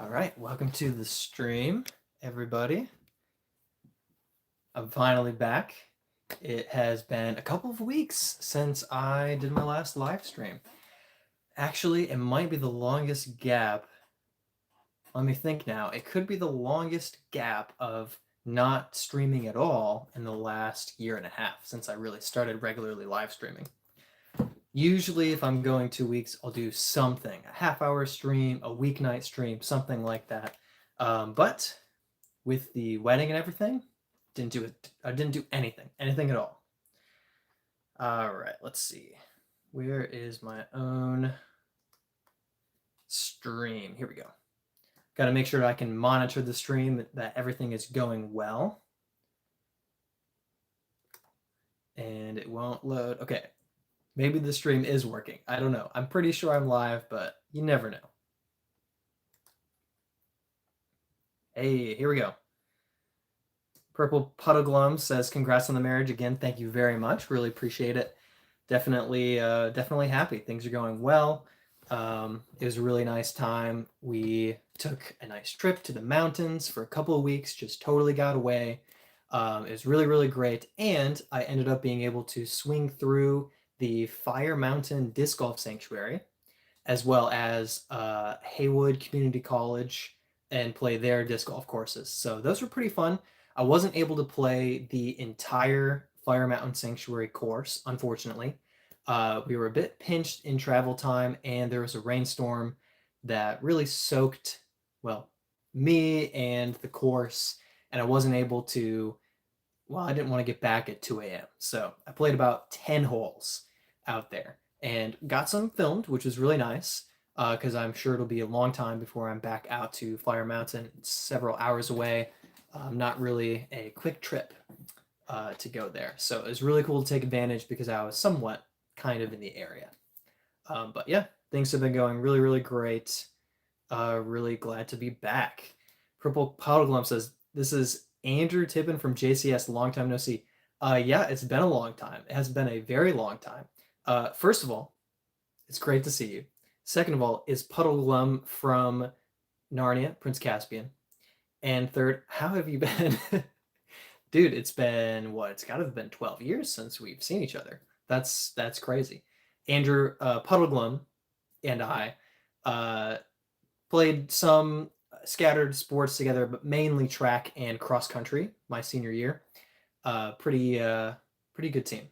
All right, welcome to the stream, everybody. I'm finally back. It has been a couple of weeks since I did my last live stream. Actually, it might be the longest gap. Let me think now. It could be the longest gap of not streaming at all in the last year and a half since I really started regularly live streaming. Usually, if I'm going 2 weeks, I'll do something, a half-hour stream, a weeknight stream, something like that. But with the wedding and everything, didn't do it. I didn't do anything at all. All right, let's see. Where is my own stream? Here we go. Got to make sure I can monitor the stream, that everything is going well. And it won't load. Okay, maybe the stream is working. I don't know. I'm pretty sure I'm live, but you never know. Hey, here we go. Purple Puddle Glum says, congrats on the marriage again. Thank you very much. Really appreciate it. Definitely happy. Things are going well. It was a really nice time. We took a nice trip to the mountains for a couple of weeks, just totally got away. It was really, really great. And I ended up being able to swing through the Fire Mountain Disc Golf Sanctuary, as well as Haywood Community College, and play their disc golf courses. So those were pretty fun. I wasn't able to play the entire Fire Mountain Sanctuary course, unfortunately. We were a bit pinched in travel time, and there was a rainstorm that really soaked, well, me and the course, and I wasn't able to, I didn't want to get back at 2 a.m. So I played about 10 holes out there and got some filmed, which was really nice because I'm sure it'll be a long time before I'm back out to Fire Mountain. It's several hours away. Not really a quick trip to go there. So it was really cool to take advantage because I was somewhat kind of in the area. But yeah, things have been going really, really great. Really glad to be back. Purple Powder Glum says, this is Andrew Tippin from JCS. Long time no see. Yeah, it's been a long time. It has been a very long time. First of all, it's great to see you. Second of all, is Puddle Glum from Narnia, Prince Caspian. And third, how have you been? Dude, it's been what? It's got to have been 12 years since we've seen each other. That's crazy. Andrew Puddleglum and I played some scattered sports together, but mainly track and cross country my senior year. Pretty good team.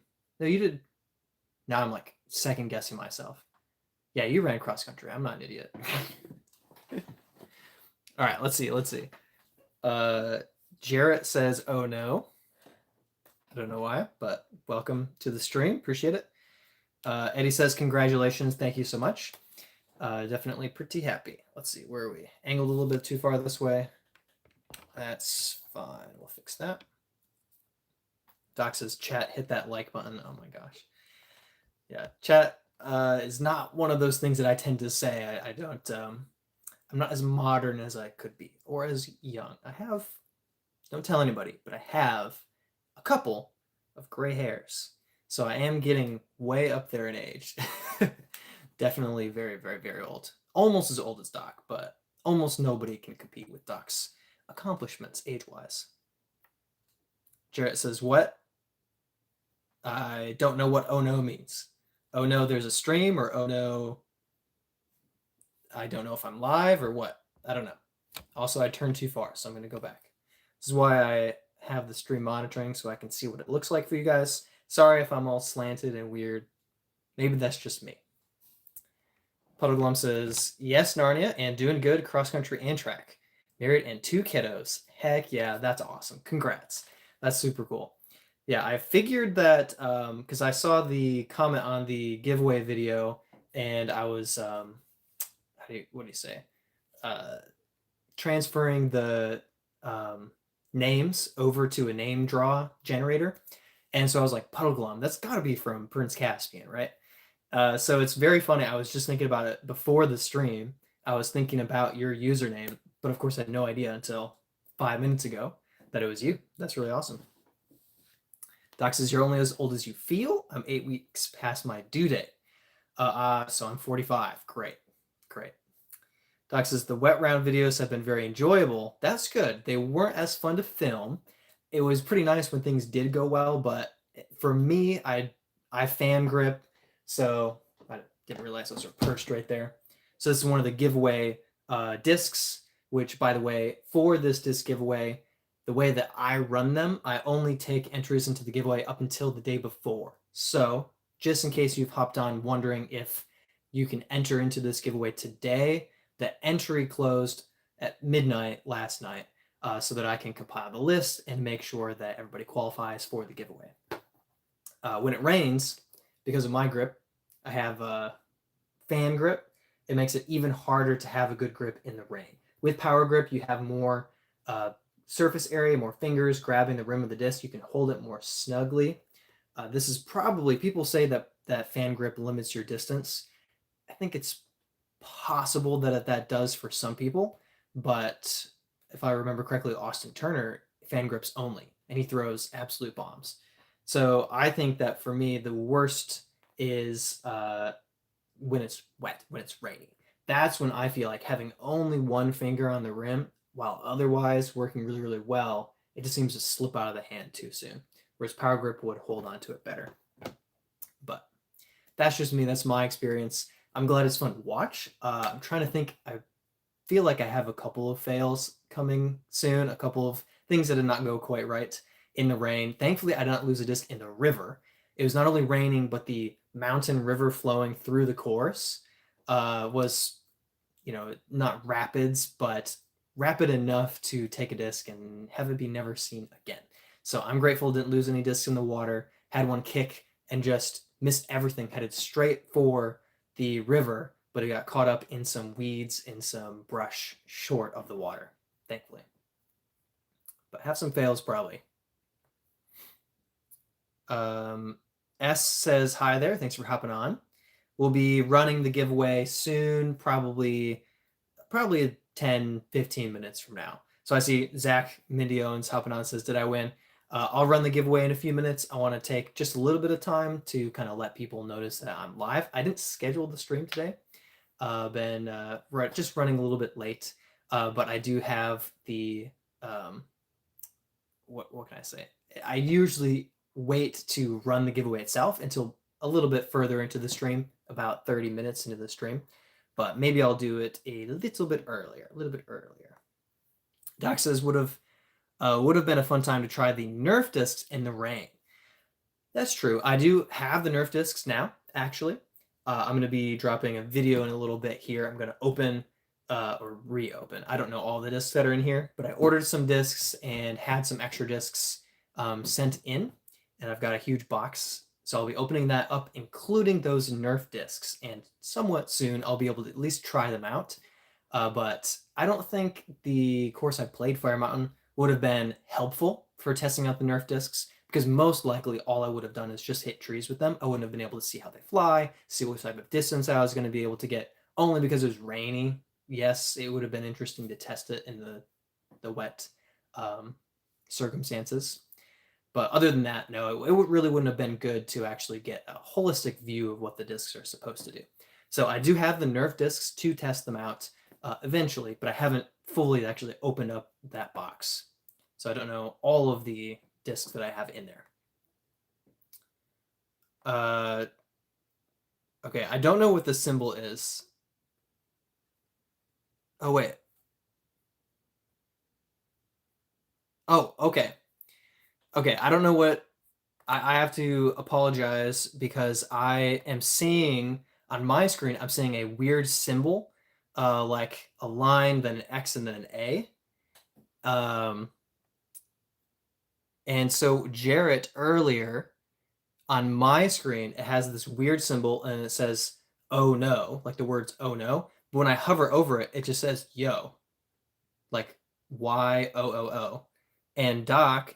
No, you did. Now I'm like second guessing myself. Yeah, you ran cross country. I'm not an idiot. All right, let's see. Jarrett says, oh no. I don't know why, but welcome to the stream. Appreciate it. Eddie says, congratulations. Thank you so much. Definitely pretty happy. Let's see, where are we? Angled a little bit too far this way. That's fine. We'll fix that. Doc says, chat, hit that like button. Oh my gosh. Yeah, chat is not one of those things that I tend to say. I don't, I'm not as modern as I could be or as young. I have, don't tell anybody, but I have a couple of gray hairs. So I am getting way up there in age. Definitely very, very, very old. Almost as old as Doc, but almost nobody can compete with Doc's accomplishments age-wise. Jarrett says, what? I don't know what oh no means. Oh no, there's a stream, or oh no, I don't know if I'm live or what. I don't know. Also, I turned too far, so I'm going to go back. This is why I have the stream monitoring so I can see what it looks like for you guys. Sorry if I'm all slanted and weird. Maybe that's just me. Puddleglum says, yes, Narnia, and doing good cross country and track. Married and 2 kiddos. Heck yeah, that's awesome. Congrats. That's super cool. Yeah, I figured that because I saw the comment on the giveaway video, and I was, what do you say? Transferring the names over to a name draw generator. And so I was like, Puddleglum, that's got to be from Prince Caspian, right? So it's very funny. I was just thinking about it before the stream. I was thinking about your username, but of course I had no idea until 5 minutes ago that it was you. That's really awesome. Doc says, you're only as old as you feel. I'm 8 weeks past my due date. So I'm 45. Great. Doc says the wet round videos have been very enjoyable. That's good. They weren't as fun to film. It was pretty nice when things did go well, but for me, I fan grip, so I didn't realize those are perched right there. So this is one of the giveaway discs, which, by the way, for this disc giveaway, the way that I run them, I only take entries into the giveaway up until the day before. So just in case you've hopped on wondering if you can enter into this giveaway today, the entry closed at midnight last night, so that I can compile the list and make sure that everybody qualifies for the giveaway. When it rains, because of my grip, I have a fan grip. It makes it even harder to have a good grip in the rain. With power grip, you have more surface area, more fingers grabbing the rim of the disc. You can hold it more snugly. This is probably, people say that fan grip limits your distance. I think it's possible that does for some people, but if I remember correctly, Austin Turner fan grips only, and he throws absolute bombs. So I think that for me, the worst is when it's wet, when it's raining. That's when I feel like having only one finger on the rim, while otherwise working really, really well, it just seems to slip out of the hand too soon. Whereas power grip would hold on to it better. But that's just me. That's my experience. I'm glad it's fun to watch. I'm trying to think. I feel like I have a couple of fails coming soon, a couple of things that did not go quite right in the rain. Thankfully, I did not lose a disc in the river. It was not only raining, but the mountain river flowing through the course was, not rapids, but rapid enough to take a disc and have it be never seen again. So I'm grateful didn't lose any discs in the water. Had one kick and just missed everything, headed straight for the river, but it got caught up in some weeds and some brush short of the water, thankfully. But have some fails probably. S says hi there. Thanks for hopping on. We'll be running the giveaway soon, probably 10, 15 minutes from now. So I see Zach Mindiones hopping on, says, did I win? I'll run the giveaway in a few minutes. I want to take just a little bit of time to kind of let people notice that I'm live. I didn't schedule the stream today. Been just running a little bit late, but I do have the what can I say? I usually wait to run the giveaway itself until a little bit further into the stream, about 30 minutes into the stream, but maybe I'll do it a little bit earlier. Doc says would have been a fun time to try the Nerf discs in the rain. That's true. I do have the Nerf discs now, actually. I'm going to be dropping a video in a little bit here. I'm going to open or reopen. I don't know all the discs that are in here, but I ordered some discs and had some extra discs sent in, and I've got a huge box. So I'll be opening that up, including those Nerf discs, and somewhat soon I'll be able to at least try them out. But I don't think the course I played, Fire Mountain, would have been helpful for testing out the Nerf discs, because most likely all I would have done is just hit trees with them. I wouldn't have been able to see how they fly, see what type of distance I was going to be able to get, only because it was rainy. Yes, it would have been interesting to test it in the wet circumstances. But other than that, no, it really wouldn't have been good to actually get a holistic view of what the discs are supposed to do. So I do have the Nerf discs to test them out eventually, but I haven't fully actually opened up that box. So I don't know all of the discs that I have in there. Okay, I don't know what the symbol is. Oh, wait. Oh, okay. Okay, I don't know what... I have to apologize because I am seeing on my screen, I'm seeing a weird symbol, like a line, then an X, and then an A. And so Jarrett earlier on my screen, it has this weird symbol and it says, oh no, like the words, oh no. But when I hover over it, it just says, yo, like YOOO. And Doc,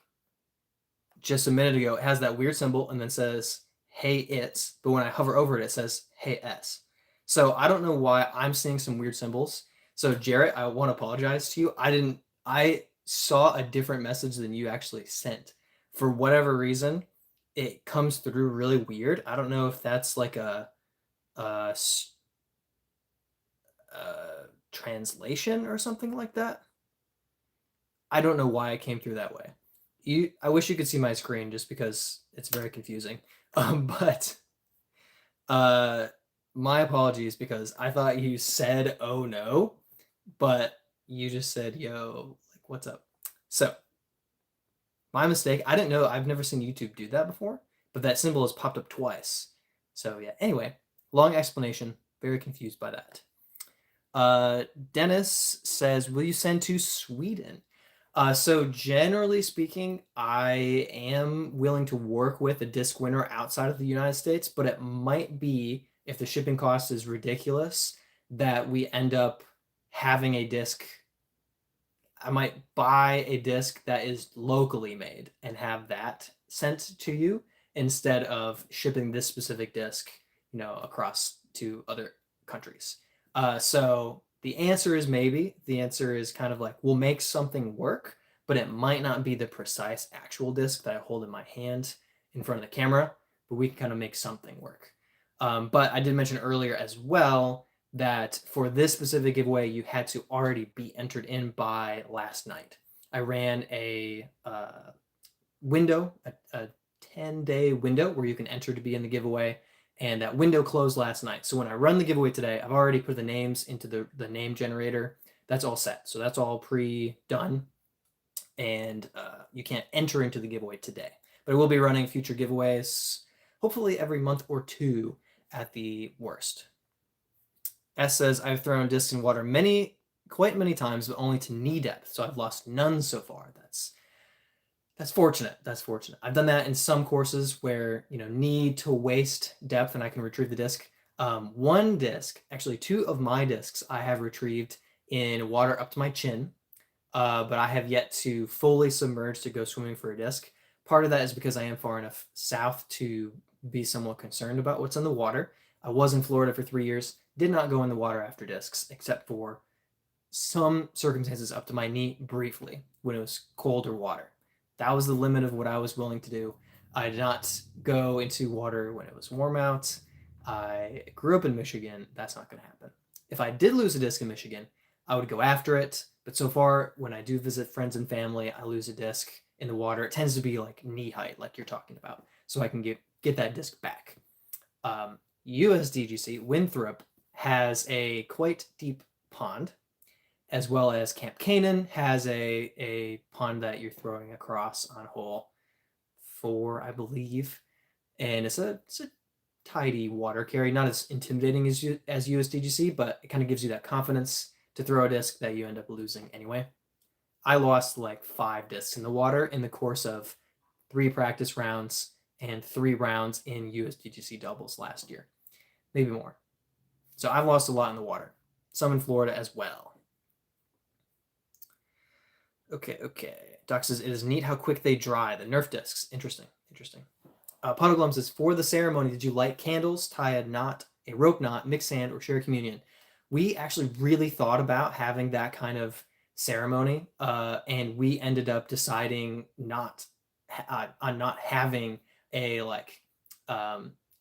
just a minute ago, it has that weird symbol and then says, hey, it's. But when I hover over it, it says, hey, S. So I don't know why I'm seeing some weird symbols. So Jarrett, I want to apologize to you. I saw a different message than you actually sent. For whatever reason, it comes through really weird. I don't know if that's like a translation or something like that. I don't know why it came through that way. I wish you could see my screen just because it's very confusing. But my apologies because I thought you said "oh no," but you just said "yo," like what's up? So my mistake. I didn't know. I've never seen YouTube do that before, but that symbol has popped up twice. So yeah. Anyway, long explanation. Very confused by that. Dennis says, "Will you send to Sweden?" So generally speaking, I am willing to work with a disc winner outside of the United States, but it might be, if the shipping cost is ridiculous, that we end up having a disc. I might buy a disc that is locally made and have that sent to you instead of shipping this specific disc, across to other countries. So the answer is maybe. The answer is kind of like we'll make something work, but it might not be the precise actual disc that I hold in my hand in front of the camera, but we can kind of make something work. But I did mention earlier as well that for this specific giveaway, you had to already be entered in by last night. I ran a window, a 10-day window where you can enter to be in the giveaway, and that window closed last night. So when I run the giveaway today, I've already put the names into the name generator. That's all set. So that's all pre-done, and you can't enter into the giveaway today. But I will be running future giveaways, hopefully every month or two at the worst. S says, I've thrown discs in water quite many times, but only to knee depth, so I've lost none so far. That's fortunate. That's fortunate. I've done that in some courses where, knee to waist depth, and I can retrieve the disc. One disc, actually two of my discs, I have retrieved in water up to my chin, but I have yet to fully submerge to go swimming for a disc. Part of that is because I am far enough south to be somewhat concerned about what's in the water. I was in Florida for 3 years, did not go in the water after discs, except for some circumstances up to my knee briefly when it was colder water. That was the limit of what I was willing to do. I did not go into water when it was warm out. I grew up in Michigan. That's not going to happen. If I did lose a disc in Michigan, I would go after it. But so far, when I do visit friends and family, I lose a disc in the water. It tends to be like knee height, like you're talking about, so I can get that disc back. USDGC Winthrop has a quite deep pond, as well as Camp Canaan has a pond that you're throwing across on hole 4, I believe, and it's a tidy water carry, not as intimidating as USDGC, but it kind of gives you that confidence to throw a disc that you end up losing anyway. I lost like 5 discs in the water in the course of 3 practice rounds and 3 rounds in USDGC doubles last year, maybe more. So I've lost a lot in the water, some in Florida as well. Okay. Doc says, it is neat how quick they dry. The Nerf discs. Interesting. Puddleglum says, for the ceremony, did you light candles, tie a rope knot, mix sand, or share communion? We actually really thought about having that kind of ceremony, and we ended up deciding on not having a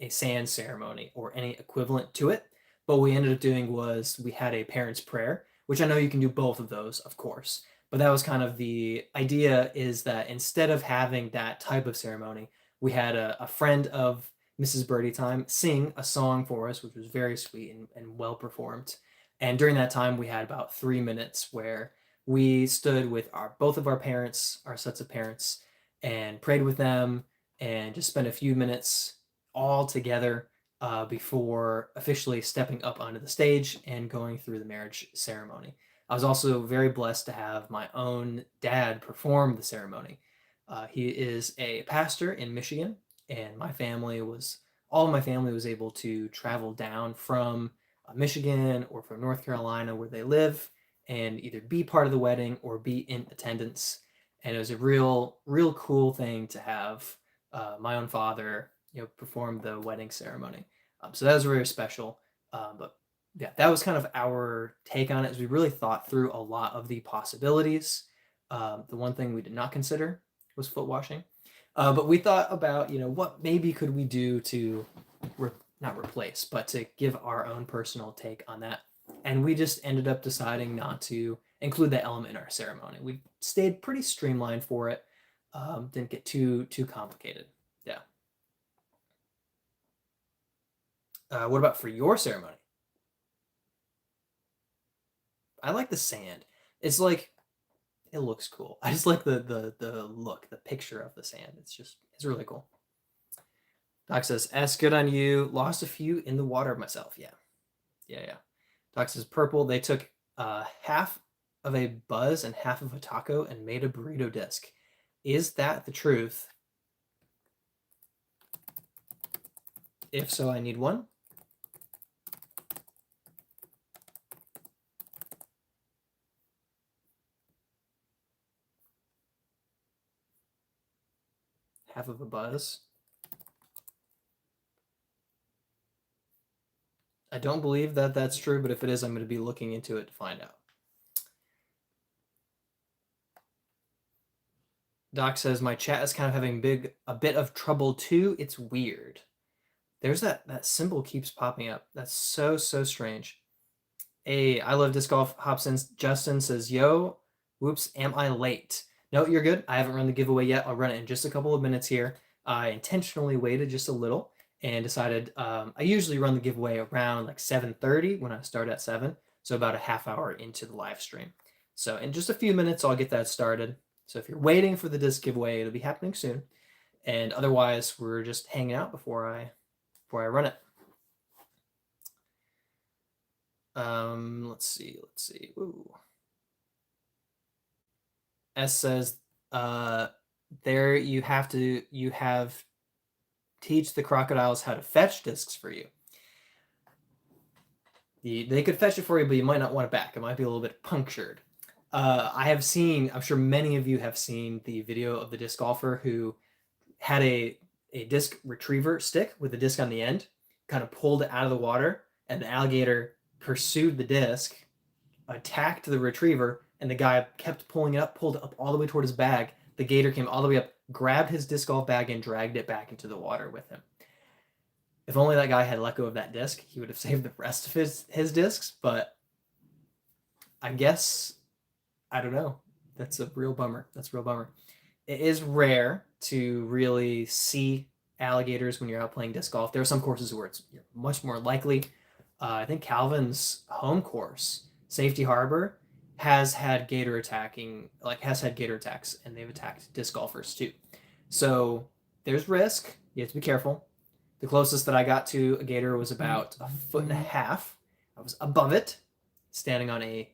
sand ceremony or any equivalent to it. But what we ended up doing was we had a parents' prayer, which I know you can do both of those, of course. But that was kind of the idea, is that instead of having that type of ceremony, we had a friend of Mrs. Birdietime sing a song for us, which was very sweet and well performed. And during that time, we had about 3 minutes where we stood with both of our parents, our sets of parents, and prayed with them and just spent a few minutes all together before officially stepping up onto the stage and going through the marriage ceremony. I was also very blessed to have my own dad perform the ceremony. He is a pastor in Michigan, and all of my family was able to travel down from Michigan or from North Carolina, where they live, and either be part of the wedding or be in attendance. And it was a real cool thing to have my own father, perform the wedding ceremony. So that was very special. But yeah, that was kind of our take on it, as we really thought through a lot of the possibilities. The one thing we did not consider was foot washing. But we thought about, what maybe could we do to not replace, but to give our own personal take on that. And we just ended up deciding not to include that element in our ceremony. We stayed pretty streamlined for it. Didn't get too complicated. Yeah. What about for your ceremony? I like the sand. It's like it looks cool. I just like the look, the picture of the sand. It's really cool. Doc says, "S, good on you. Lost a few in the water myself." Yeah, yeah. Doc says, "Purple. They took half of a buzz and half of a taco and made a burrito disc. Is that the truth? If so, I need one." Half of a buzz. I don't believe that that's true, but if it is, I'm going to be looking into it to find out. Doc says, "My chat is kind of having a bit of trouble too. It's weird." There's that symbol keeps popping up. That's so strange. Hey, I love disc golf. Hobson Justin says, "Yo, whoops, am I late?" No, you're good. I haven't run the giveaway yet. I'll run it in just a couple of minutes here. I intentionally waited just a little and decided I usually run the giveaway around like 7:30 when I start at 7, so about a half hour into the live stream. So in just a few minutes, I'll get that started. So if you're waiting for the disc giveaway, it'll be happening soon. And otherwise, we're just hanging out before I run it. Let's see. Ooh. S says, there you have teach the crocodiles how to fetch discs for you. They could fetch it for you, but you might not want it back. It might be a little bit punctured. I'm sure many of you have seen the video of the disc golfer who had a disc retriever stick with a disc on the end, kind of pulled it out of the water, and the alligator pursued the disc, attacked the retriever, and the guy kept pulling it up, pulled it up all the way toward his bag. The gator came all the way up, grabbed his disc golf bag, and dragged it back into the water with him. If only that guy had let go of that disc, he would have saved the rest of his discs, but I guess, I don't know. That's a real bummer. It is rare to really see alligators when you're out playing disc golf. There are some courses where it's much more likely. I think Calvin's home course, Safety Harbor, has had gator attacks, and they've attacked disc golfers too. So there's risk. You have to be careful. The closest that I got to a gator was about 1.5 feet. I was above it, standing on a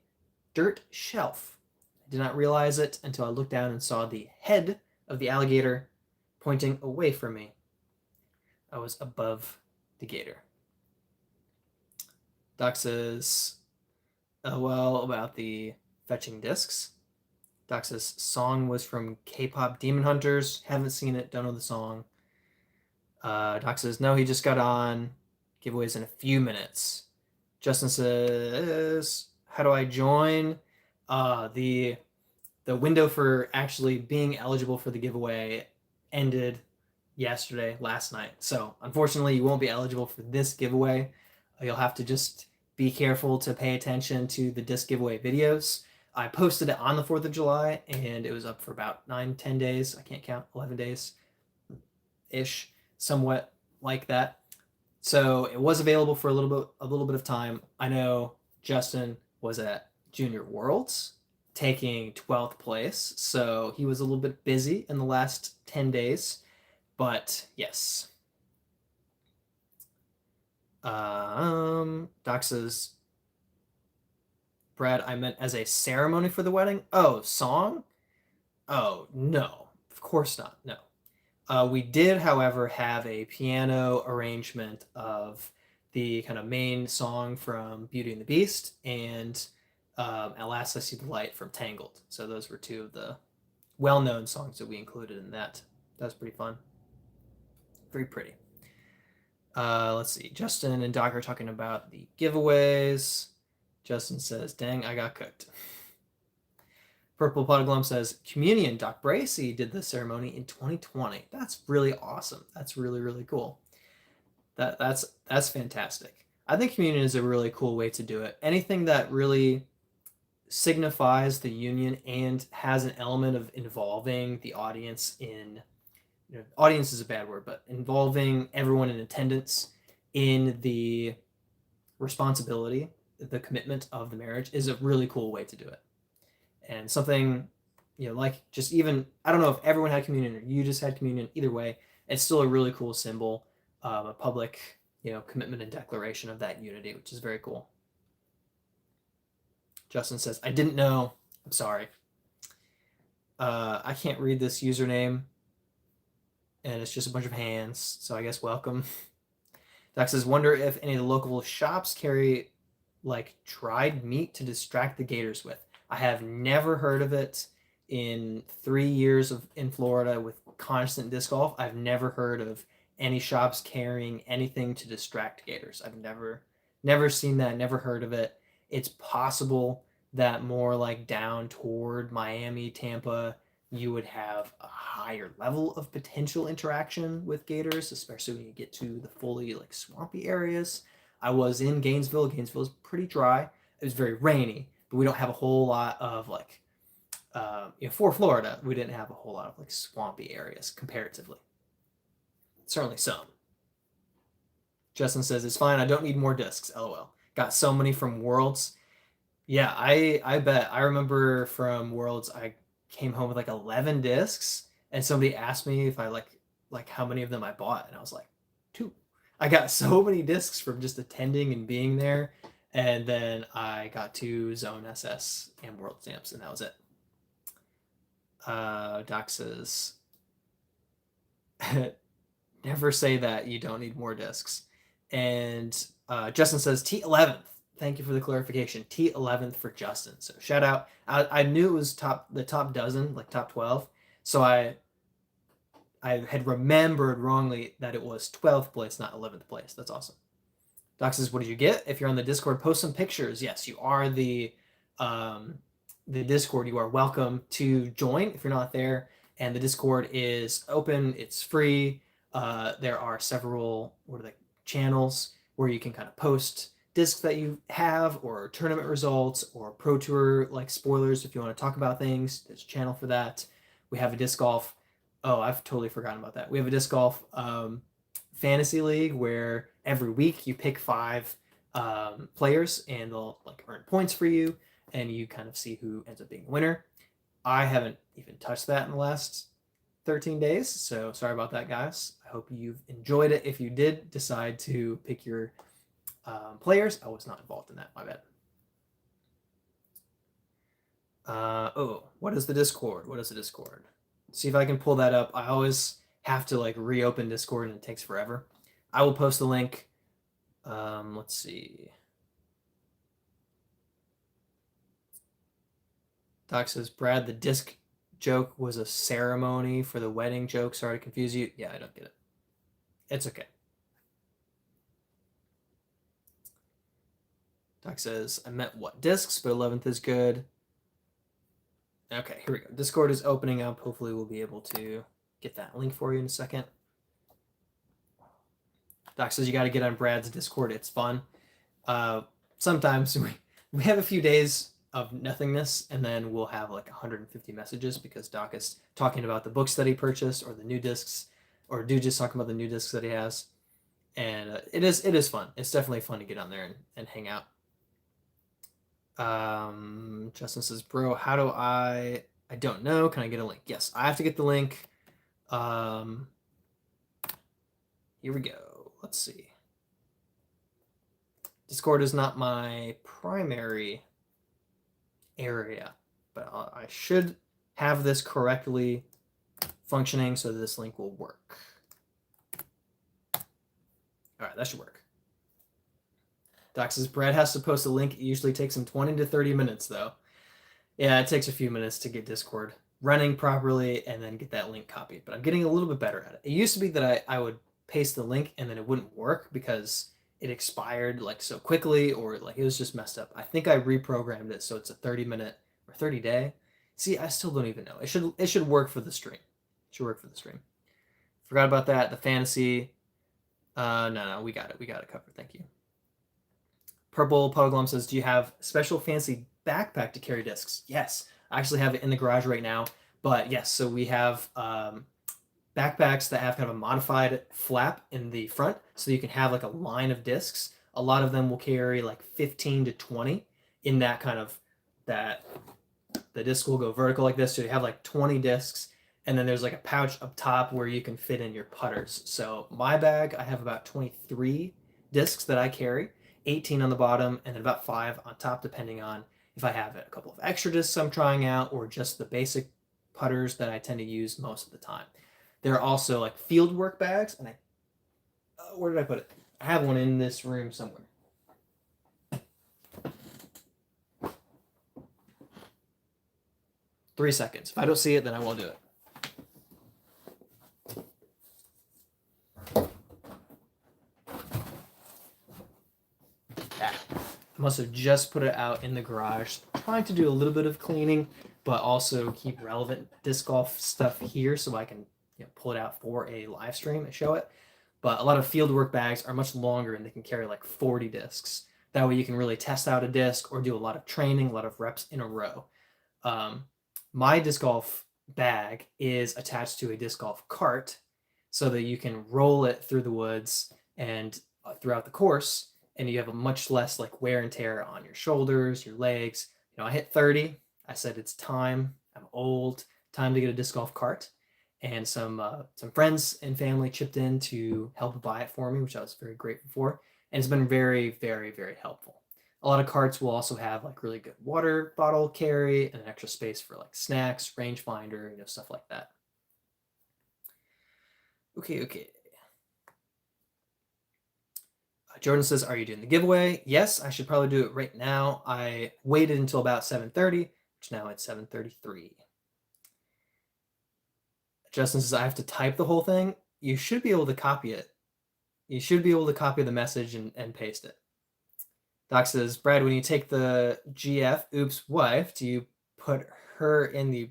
dirt shelf. I did not realize it until I looked down and saw the head of the alligator pointing away from me. I was above the gator. Doc says, "LOL about the fetching discs." Doc says, "Song was from K-pop Demon Hunters. Haven't seen it. Don't know the song." Doc says, "No, he just got on. Giveaways in a few minutes." Justin says, "How do I join?" The window for actually being eligible for the giveaway ended last night. So unfortunately, you won't be eligible for this giveaway. You'll have to just be careful to pay attention to the disc giveaway videos. I posted it on the 4th of July, and it was up for about 9-10 days. I can't count, 11 days ish, somewhat like that. So it was available for a little bit of time. I know Justin was at Junior Worlds taking 12th place, so he was a little bit busy in the last 10 days. But yes. Doc says, "Brad, I meant as a ceremony for the wedding." Oh, song? Oh, no. Of course not. No. We did, however, have a piano arrangement of the kind of main song from Beauty and the Beast and At Last I See the Light from Tangled. So those were two of the well-known songs that we included in that. That was pretty fun. Very pretty. Let's see. Justin and Doc are talking about the giveaways. Justin says, "Dang, I got cooked." Purple Putaglum says, "Communion, Doc Bracey did the ceremony in 2020. That's really awesome. That's really, really cool. That's fantastic. I think communion is a really cool way to do it. Anything that really signifies the union and has an element of involving the audience in, audience is a bad word, but involving everyone in attendance in the responsibility, the commitment of the marriage is a really cool way to do it. And something, like just even, I don't know if everyone had communion or you just had communion, either way, it's still a really cool symbol, a public, commitment and declaration of that unity, which is very cool. Justin says, I didn't know. I'm sorry. I can't read this username, and it's just a bunch of hands, so I guess welcome. Doc says, wonder if any of the local shops carry like dried meat to distract the gators with. I have never heard of it in 3 years in Florida with constant disc golf. I've never heard of any shops carrying anything to distract gators. I've never seen that, never heard of it. It's possible that more like down toward Miami, Tampa, you would have a higher level of potential interaction with gators, especially when you get to the fully like swampy areas. I was in Gainesville. Gainesville is pretty dry. It was very rainy, but we don't have a whole lot of like, for Florida, we didn't have a whole lot of like swampy areas comparatively. Certainly some. Justin says, it's fine. I don't need more discs. LOL. Got so many from Worlds. Yeah, I bet. I remember from Worlds, I came home with like 11 discs, and somebody asked me if I like how many of them I bought, and I was like, 2. I got so many discs from just attending and being there, and then I got 2 Zone SS and World Stamps, and that was it. Doc says, never say that you don't need more discs. And Justin says, T11th. Thank you for the clarification. T11th for Justin. So shout out. I knew it was the top dozen, like top 12. So I had remembered wrongly that it was 12th place, not 11th place. That's awesome. Doc says, what did you get? If you're on the Discord, post some pictures. Yes, you are the Discord. You are welcome to join if you're not there. And the Discord is open. It's free. There are several channels where you can kind of post discs that you have, or tournament results, or pro tour like spoilers if you want to talk about things. There's a channel for that. We have a disc golf. Oh, I've totally forgotten about that. We have a disc golf fantasy league where every week you pick 5 players, and they'll like earn points for you, and you kind of see who ends up being the winner. I haven't even touched that in the last 13 days, so sorry about that, guys. I hope you've enjoyed it. If you did decide to pick your players, I was not involved in that. My bad. What is the Discord? What is the Discord? See if I can pull that up. I always have to like reopen Discord, and it takes forever. I will post the link. Let's see. Doc says, Brad, the disc joke was a ceremony for the wedding joke. Sorry to confuse you. Yeah, I don't get it. It's okay. Doc says, I meant what discs, but 11th is good. Okay, here we go. Discord is opening up. Hopefully we'll be able to get that link for you in a second. Doc says you got to get on Brad's Discord. It's fun. Sometimes we have a few days of nothingness, and then we'll have like 150 messages because Doc is talking about the books that he purchased, or the new discs, or Dude just talking about the new discs that he has. And it is fun. It's definitely fun to get on there and hang out. Justin says, bro, how do I don't know. Can I get a link? Yes, I have to get the link. Here we go. Let's see. Discord is not my primary area, but I should have this correctly functioning so this link will work. All right, that should work. Doc says, Brad has to post a link. It usually takes him 20 to 30 minutes, though. Yeah, it takes a few minutes to get Discord running properly and then get that link copied, but I'm getting a little bit better at it. It used to be that I would paste the link and then it wouldn't work because it expired like so quickly, or like it was just messed up. I think I reprogrammed it so it's a 30-minute or 30-day. See, I still don't even know. It should work for the stream. It should work for the stream. Forgot about that. The fantasy. No, we got it. We got it covered. Thank you. Purple Puddle Glum says, do you have special fancy backpack to carry discs? Yes, I actually have it in the garage right now. But yes, so we have backpacks that have kind of a modified flap in the front, so you can have like a line of discs. A lot of them will carry like 15 to 20 in that kind of that the disc will go vertical like this, so you have like 20 discs, and then there's like a pouch up top where you can fit in your putters. So my bag, I have about 23 discs that I carry, 18 on the bottom, and then about 5 on top, depending on if I have a couple of extra discs I'm trying out or just the basic putters that I tend to use most of the time. There are also like field work bags, and where did I put it? I have one in this room somewhere. 3 seconds. If I don't see it, then I won't do it. I must have just put it out in the garage, trying to do a little bit of cleaning, but also keep relevant disc golf stuff here so I can pull it out for a live stream and show it. But a lot of fieldwork bags are much longer and they can carry like 40 discs. That way you can really test out a disc or do a lot of training, a lot of reps in a row. My disc golf bag is attached to a disc golf cart so that you can roll it through the woods and throughout the course, and you have a much less like wear and tear on your shoulders, your legs. I hit 30. I said it's time. I'm old. Time to get a disc golf cart. And some friends and family chipped in to help buy it for me, which I was very grateful for. And it's been very, very, very helpful. A lot of carts will also have like really good water bottle carry and an extra space for like snacks, rangefinder, stuff like that. Okay. Jordan says, are you doing the giveaway? Yes, I should probably do it right now. I waited until about 7:30, which now it's 7:33. Justin says, I have to type the whole thing. You should be able to copy it. You should be able to copy the message and paste it. Doc says, Brad, when you take the GF oops wife, do you put hers in the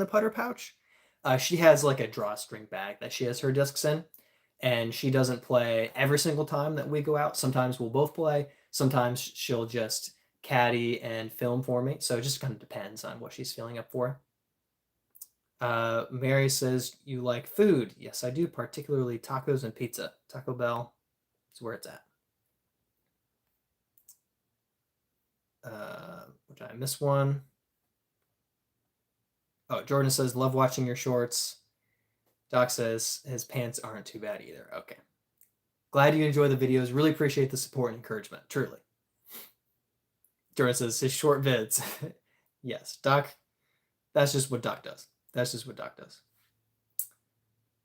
putter pouch? She has like a drawstring bag that she has her discs in, and she doesn't play every single time that we go out. Sometimes we'll both play. Sometimes she'll just caddy and film for me. So it just kind of depends on what she's feeling up for. Mary says, you like food? Yes, I do, particularly tacos and pizza. Taco Bell is where it's at. Which I missed one. Oh, Jordan says, love watching your shorts. Doc says his pants aren't too bad either. Okay. Glad you enjoy the videos. Really appreciate the support and encouragement. Truly. Jordan says his short vids. Yes, Doc. That's just what Doc does.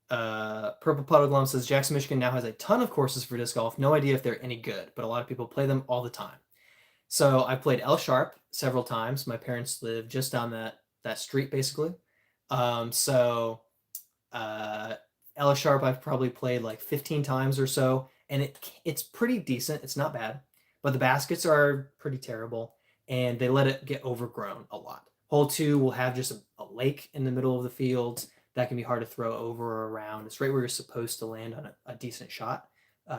Purple Puddle Glum says Jackson, Michigan now has a ton of courses for disc golf. No idea if they're any good, but a lot of people play them all the time. So I've played L Sharp several times. My parents live just down that street, basically. L Sharp I've probably played like 15 times or so, and it's pretty decent. It's not bad, but the baskets are pretty terrible, and they let it get overgrown a lot. Hole 2 will have just a lake in the middle of the field that can be hard to throw over or around. It's right where you're supposed to land on a decent shot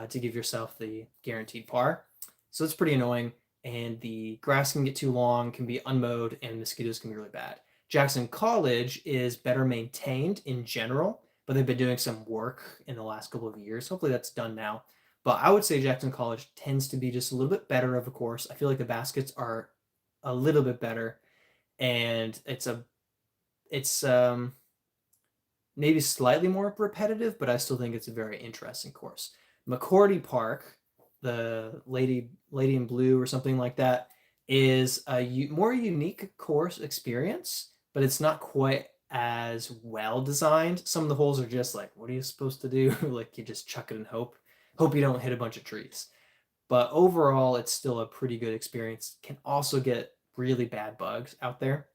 to give yourself the guaranteed par. So it's pretty annoying, and the grass can get too long, can be unmowed, and mosquitoes can be really bad. Jackson College is better maintained in general, but they've been doing some work in the last couple of years. Hopefully that's done now. But I would say Jackson College tends to be just a little bit better of a course. I feel like the baskets are a little bit better, and it's maybe slightly more repetitive, but I still think it's a very interesting course. McCordy Park, the Lady in Blue or something like that, is a more unique course experience, but it's not quite as well designed. Some of the holes are just like, what are you supposed to do? Like you just chuck it and hope you don't hit a bunch of trees. But overall, it's still a pretty good experience. Can also get really bad bugs out there.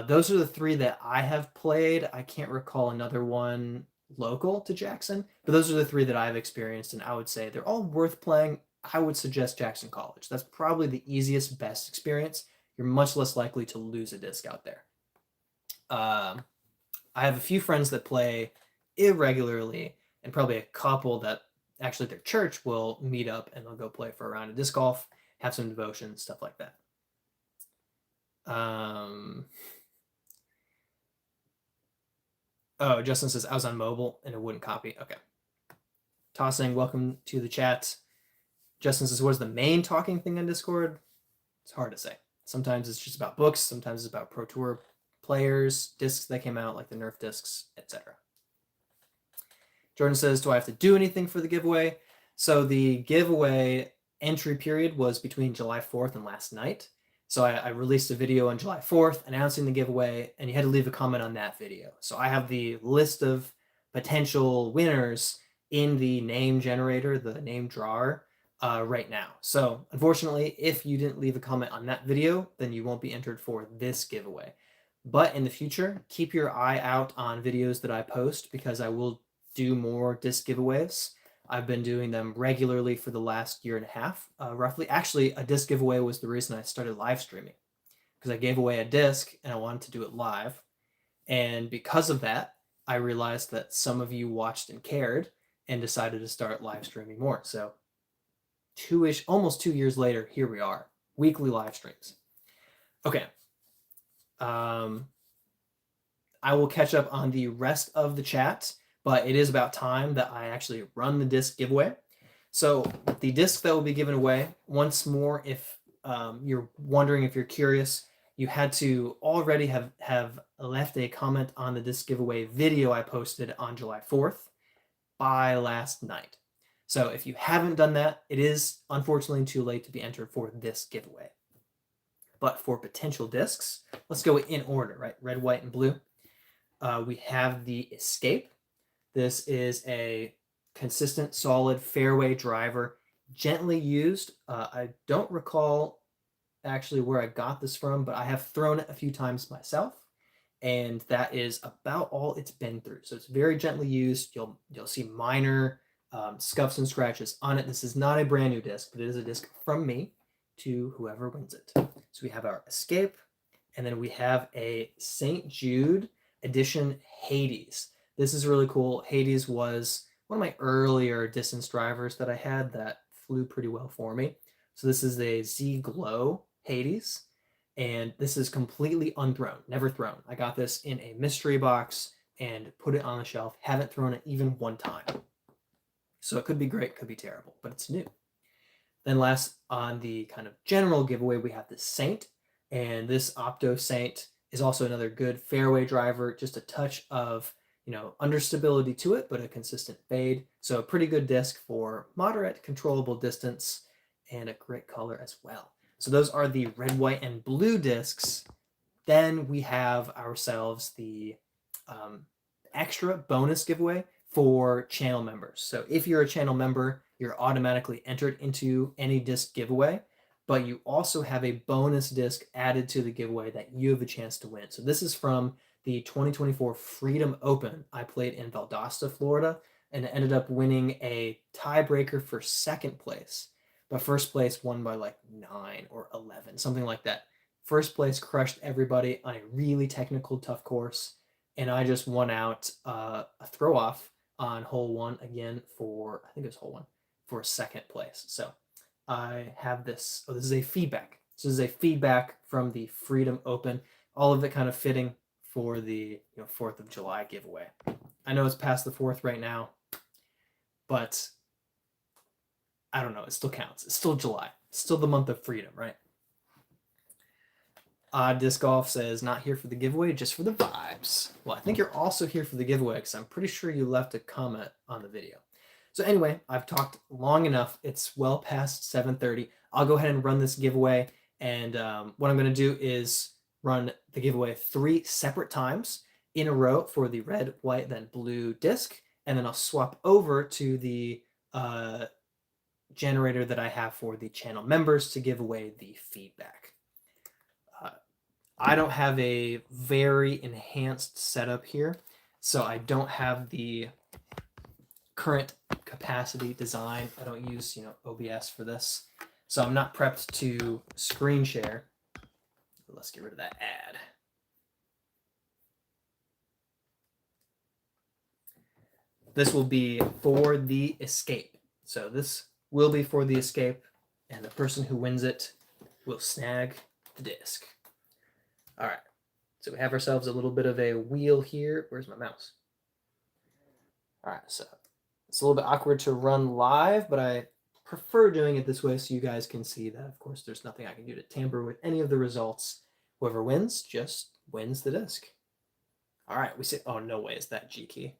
Those are the 3 that I have played. I can't recall another one local to Jackson, but those are the 3 that I've experienced, and I would say they're all worth playing. I would suggest Jackson College. That's probably the easiest, best experience. You're much less likely to lose a disc out there. I have a few friends that play irregularly, and probably a couple that actually their church will meet up and they'll go play for a round of disc golf, have some devotion, stuff like that. Oh, Justin says I was on mobile and it wouldn't copy. Okay. Tossing, welcome to the chat. Justin says, what is the main talking thing on Discord? It's hard to say. Sometimes it's just about books. Sometimes it's about Pro Tour players, discs that came out, like the Nerf discs, etc. Jordan says, do I have to do anything for the giveaway? So the giveaway entry period was between July 4th and last night. So I released a video on July 4th announcing the giveaway, and you had to leave a comment on that video. So I have the list of potential winners in the name generator, the name drawer, right now. So unfortunately, if you didn't leave a comment on that video, then you won't be entered for this giveaway. But in the future, keep your eye out on videos that I post, because I will do more disc giveaways. I've been doing them regularly for the last year and a half, roughly. Actually, a disc giveaway was the reason I started live streaming, because I gave away a disc and I wanted to do it live. And because of that, I realized that some of you watched and cared and decided to start live streaming more. So almost 2 years later, here we are, weekly live streams. Okay. I will catch up on the rest of the chat, but it is about time that I actually run the disc giveaway. So the disc that will be given away, once more, if you're wondering, if you're curious, you had to already have left a comment on the disc giveaway video I posted on July 4th by last night. So if you haven't done that, it is unfortunately too late to be entered for this giveaway. But for potential discs, let's go in order, right? Red, white, and blue. We have the Escape. This is a consistent, solid fairway driver, gently used. I don't recall actually where I got this from, but I have thrown it a few times myself, and that is about all it's been through. So it's very gently used. You'll see minor scuffs and scratches on it. This is not a brand new disc, but it is a disc from me to whoever wins it. So we have our Escape, and then we have a St. Jude edition Hades. This is really cool. Hades was one of my earlier distance drivers that I had that flew pretty well for me. So this is a Z Glow Hades, and this is completely unthrown, never thrown. I got this in a mystery box and put it on the shelf. Haven't thrown it even one time. So it could be great, could be terrible, but it's new. Then last on the kind of general giveaway, we have the Saint, and this Opto Saint is also another good fairway driver, just a touch of, understability to it, but a consistent fade. So a pretty good disc for moderate, controllable distance, and a great color as well. So those are the red, white, and blue discs. Then we have ourselves the extra bonus giveaway for channel members. So if you're a channel member, you're automatically entered into any disc giveaway, but you also have a bonus disc added to the giveaway that you have a chance to win. So this is from the 2024 Freedom Open. I played in Valdosta, Florida, and ended up winning a tiebreaker for second place. But first place won by like 9 or 11, something like that. First place crushed everybody on a really technical, tough course, and I just won out a throw-off on hole 1 again for, I think it was hole 1, for second place. So I have this. Oh, this is a feedback. This is a feedback from the Freedom Open. All of it kind of fitting for the 4th of July giveaway. I know it's past the 4th right now, but I don't know. It still counts. It's still July. It's still the month of freedom, right? Disc Golf says, not here for the giveaway, just for the vibes. Well, I think you're also here for the giveaway, because I'm pretty sure you left a comment on the video. So anyway, I've talked long enough. It's well past 7:30. I'll go ahead and run this giveaway. And what I'm going to do is run the giveaway 3 separate times in a row for the red, white, then blue disc. And then I'll swap over to the generator that I have for the channel members to give away the feedback. I don't have a very enhanced setup here, so I don't have the current capacity design. I don't use, OBS for this, so I'm not prepped to screen share. Let's get rid of that ad. This will be for the Escape. So this will be for the escape, and the person who wins it will snag the disc. All right. So we have ourselves a little bit of a wheel here. Where's my mouse? All right. So it's a little bit awkward to run live, but I prefer doing it this way so you guys can see that, of course, there's nothing I can do to tamper with any of the results. Whoever wins just wins the disc. All right. We say, oh, no way is that G key.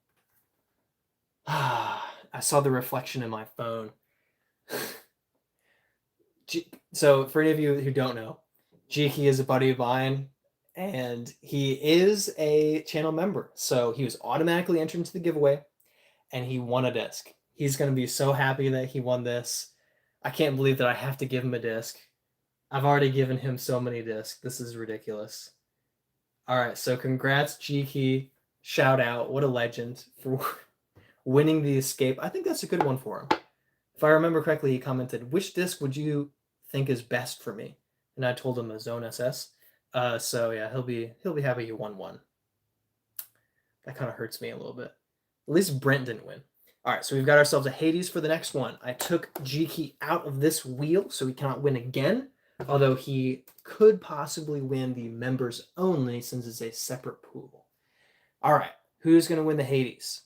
I saw the reflection in my phone. So for any of you who don't know, Jiki is a buddy of mine, and he is a channel member. So he was automatically entered into the giveaway, and he won a disc. He's going to be so happy that he won this. I can't believe that I have to give him a disc. I've already given him so many discs. This is ridiculous. All right, so congrats, Jiki. Shout out. What a legend for winning the escape. I think that's a good one for him. If I remember correctly, he commented, which disc would you think is best for me? And I told him a Zone SS. So yeah, he'll be happy he won one. That kind of hurts me a little bit. At least Brent didn't win. All right, so we've got ourselves a Hades for the next one. I took G-Key out of this wheel, so he cannot win again, although he could possibly win the members only since it's a separate pool. All right, who's going to win the Hades?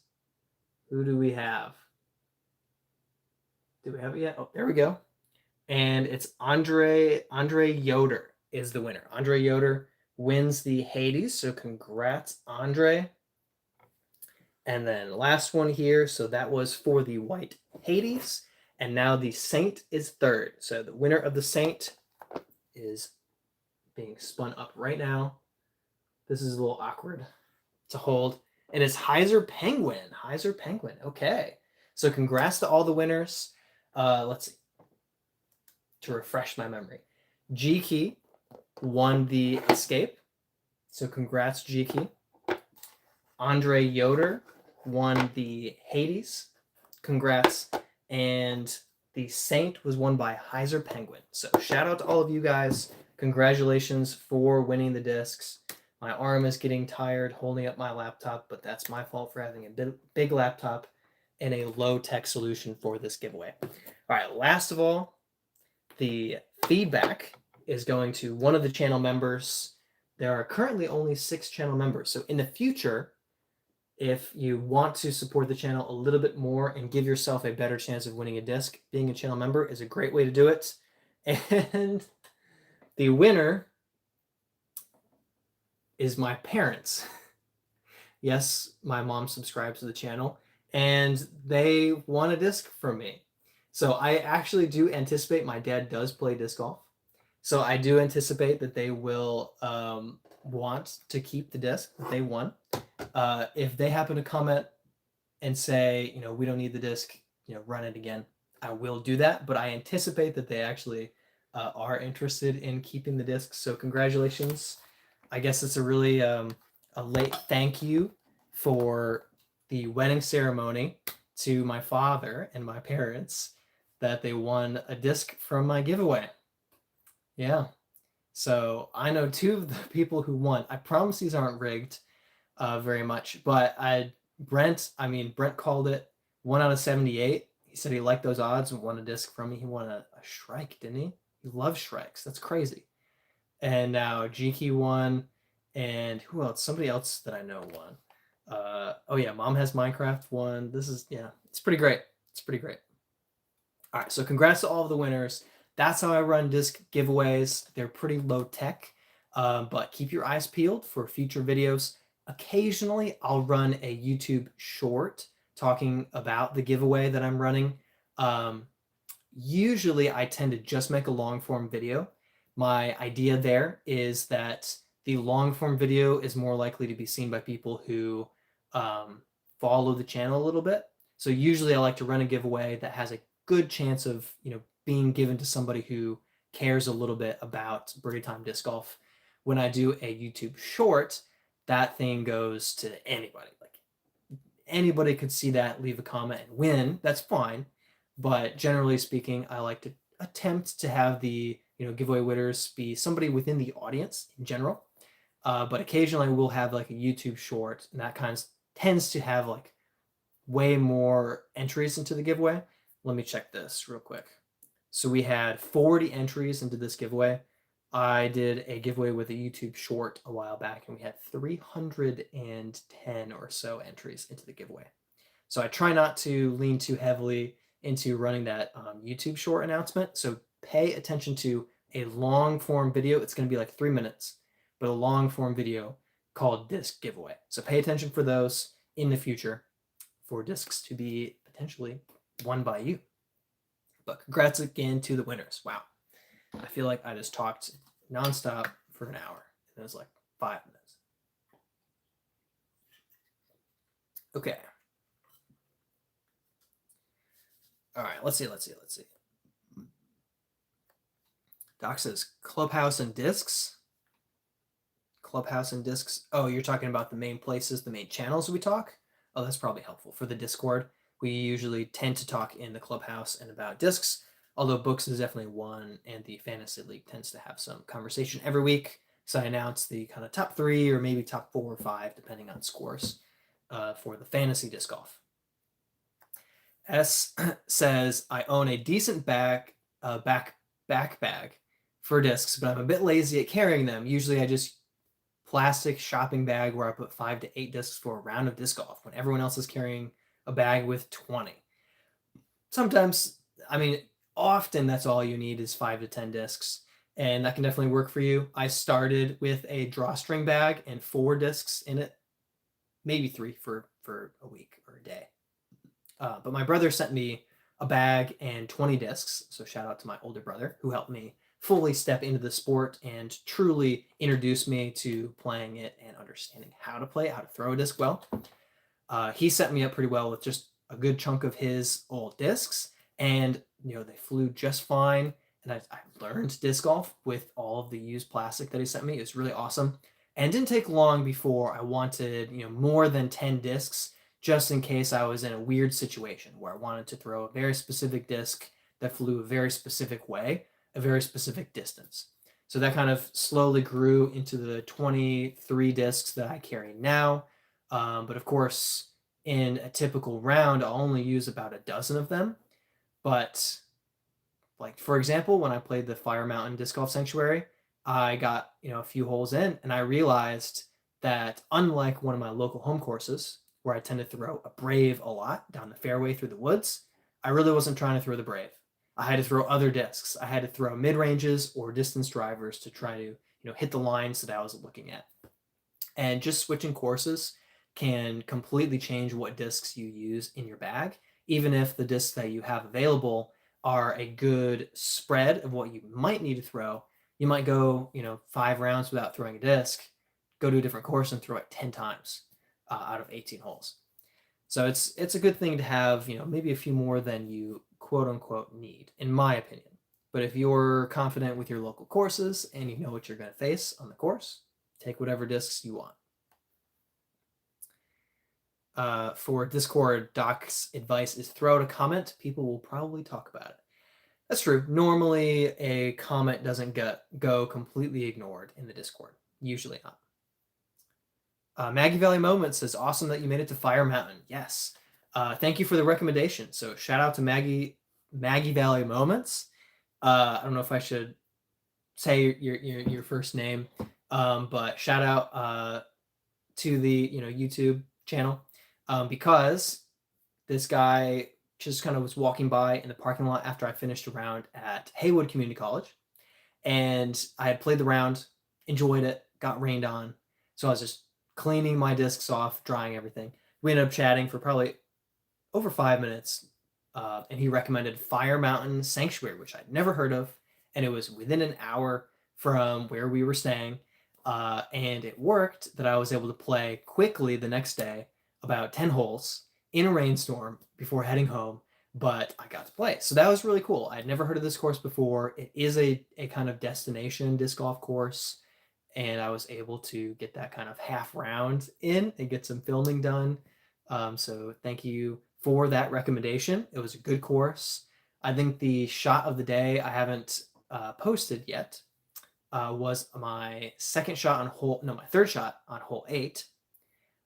Who do we have? Do we have it yet? Oh, there we go. And it's Andre Yoder is the winner. Andre Yoder wins the Hades, so congrats, Andre. And then last one here, so that was for the white Hades, and now the Saint is third. So the winner of the Saint is being spun up right now. This is a little awkward to hold, and it's Heiser Penguin. Heiser Penguin, okay. So congrats to all the winners. Let's see. To refresh my memory, G-Key won the escape. So congrats, G-Key. Andre Yoder won the Hades. Congrats. And the Saint was won by Heiser Penguin. So shout out to all of you guys. Congratulations for winning the discs. My arm is getting tired holding up my laptop, but that's my fault for having a big laptop and a low-tech solution for this giveaway. All right, last of all, the feedback is going to one of the channel members. There are currently only 6 channel members. So in the future, if you want to support the channel a little bit more and give yourself a better chance of winning a disc, being a channel member is a great way to do it. And the winner is my parents. Yes, my mom subscribes to the channel, and they won a disc from me. So I actually do anticipate, my dad does play disc golf. So I do anticipate that they will want to keep the disc that they won. If they happen to comment and say, we don't need the disc, run it again, I will do that. But I anticipate that they actually are interested in keeping the disc. So congratulations. I guess it's a really a late thank you for the wedding ceremony to my father and my parents that they won a disc from my giveaway. Yeah. So I know 2 of the people who won. I promise these aren't rigged very much, but Brent called it 1 out of 78. He said he liked those odds and won a disc from me. He won a Shrike, didn't he? He loves Shrikes. That's crazy. And now G-Key won, and who else? Somebody else that I know won. Oh yeah, Mom Has Minecraft won. This is, it's pretty great. It's pretty great. All right, so congrats to all of the winners. That's how I run disc giveaways. They're pretty low tech, but keep your eyes peeled for future videos. Occasionally, I'll run a YouTube short talking about the giveaway that I'm running. Usually, I tend to just make a long form video. My idea there is that the long form video is more likely to be seen by people who follow the channel a little bit. So usually I like to run a giveaway that has a good chance of, being given to somebody who cares a little bit about Birdie Time Disc Golf. When I do a YouTube short, that thing goes to anybody. Like anybody could see that, leave a comment and win. That's fine. But generally speaking, I like to attempt to have the, giveaway winners be somebody within the audience in general. But occasionally we'll have like a YouTube short, and that tends to have like way more entries into the giveaway. Let me check this real quick. So we had 40 entries into this giveaway. I did a giveaway with a YouTube short a while back, and we had 310 or so entries into the giveaway. So I try not to lean too heavily into running that YouTube short announcement. So pay attention to a long form video. It's going to be like 3 minutes, but a long form video called disc giveaway. So pay attention for those in the future for discs to be potentially won by you. But congrats again to the winners. Wow. I feel like I just talked nonstop for an hour. And it was like 5 minutes. Okay. All right, let's see. Doc says Clubhouse and discs. Clubhouse and discs. Oh, you're talking about the main places, the main channels we talk? Oh, that's probably helpful. For the Discord, we usually tend to talk in the Clubhouse and about discs, although books is definitely one, and the Fantasy League tends to have some conversation every week. So I announce the kind of top 3 or maybe top 4 or 5, depending on scores, for the Fantasy Disc Golf. S says, I own a decent back bag for discs, but I'm a bit lazy at carrying them. Usually I just plastic shopping bag where I put 5 to 8 discs for a round of disc golf when everyone else is carrying a bag with 20. Sometimes, I mean, often that's all you need is 5 to 10 discs, and that can definitely work for you. I started with a drawstring bag and 4 discs in it, maybe 3 for a week or a day. But my brother sent me a bag and 20 discs, so shout out to my older brother who helped me fully step into the sport and truly introduce me to playing it and understanding how to play it, how to throw a disc well. He set me up pretty well with just a good chunk of his old discs, and they flew just fine. And I learned disc golf with all of the used plastic that he sent me. It was really awesome, and didn't take long before I wanted more than 10 discs, just in case I was in a weird situation where I wanted to throw a very specific disc that flew a very specific way, a very specific distance. So that kind of slowly grew into the 23 discs that I carry now. But of course, in a typical round, I'll only use about a dozen of them. But like, for example, when I played the Fire Mountain Disc Golf Sanctuary, I got, a few holes in, and I realized that unlike one of my local home courses, where I tend to throw a Brave a lot down the fairway through the woods, I really wasn't trying to throw the Brave. I had to throw other discs. I had to throw mid-ranges or distance drivers to try to, hit the lines that I was looking at. And just switching courses can completely change what discs you use in your bag, even if the discs that you have available are a good spread of what you might need to throw. You might go, 5 rounds without throwing a disc, go to a different course and throw it 10 times out of 18 holes. So it's a good thing to have, maybe a few more than you quote unquote need, in my opinion. But if you're confident with your local courses and you know what you're going to face on the course, take whatever discs you want. For Discord, Doc's advice is throw out a comment. People will probably talk about it. That's true. Normally, a comment doesn't go completely ignored in the Discord. Usually not. Maggie Valley Moments says, awesome that you made it to Fire Mountain. Yes. Thank you for the recommendation. So shout out to Maggie Valley Moments. I don't know if I should say your first name, but shout out to the YouTube channel, because this guy just kind of was walking by in the parking lot after I finished a round at Haywood Community College, and I had played the round, enjoyed it, got rained on, so I was just cleaning my discs off, drying everything. We ended up chatting for probably over 5 minutes, and he recommended Fire Mountain Sanctuary, which I'd never heard of, and it was within an hour from where we were staying, and it worked that I was able to play quickly the next day, about 10 holes in a rainstorm before heading home, but I got to play. So that was really cool. I'd never heard of this course before. It is a kind of destination disc golf course, and I was able to get that kind of half round in and get some filming done. So thank you for that recommendation. It was a good course. I think the shot of the day I haven't posted yet was my third shot on hole 8.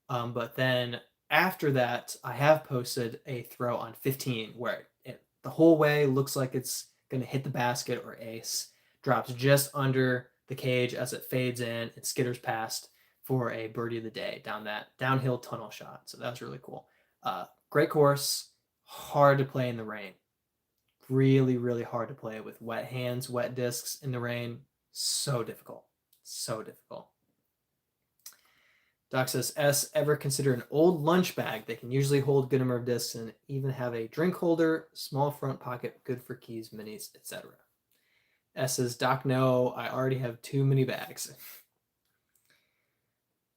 But then after that, I have posted a throw on 15 where the whole way, looks like it's going to hit the basket or ace, drops just under the cage as it fades in and skitters past for a birdie of the day down that downhill tunnel shot. So that was really cool. Great course, hard to play in the rain. Really, really hard to play with wet hands, wet discs in the rain. So difficult. So difficult. Doc says, S, ever consider an old lunch bag that can usually hold good number of discs and even have a drink holder, small front pocket, good for keys, minis, etc. S says, Doc, no, I already have too many bags.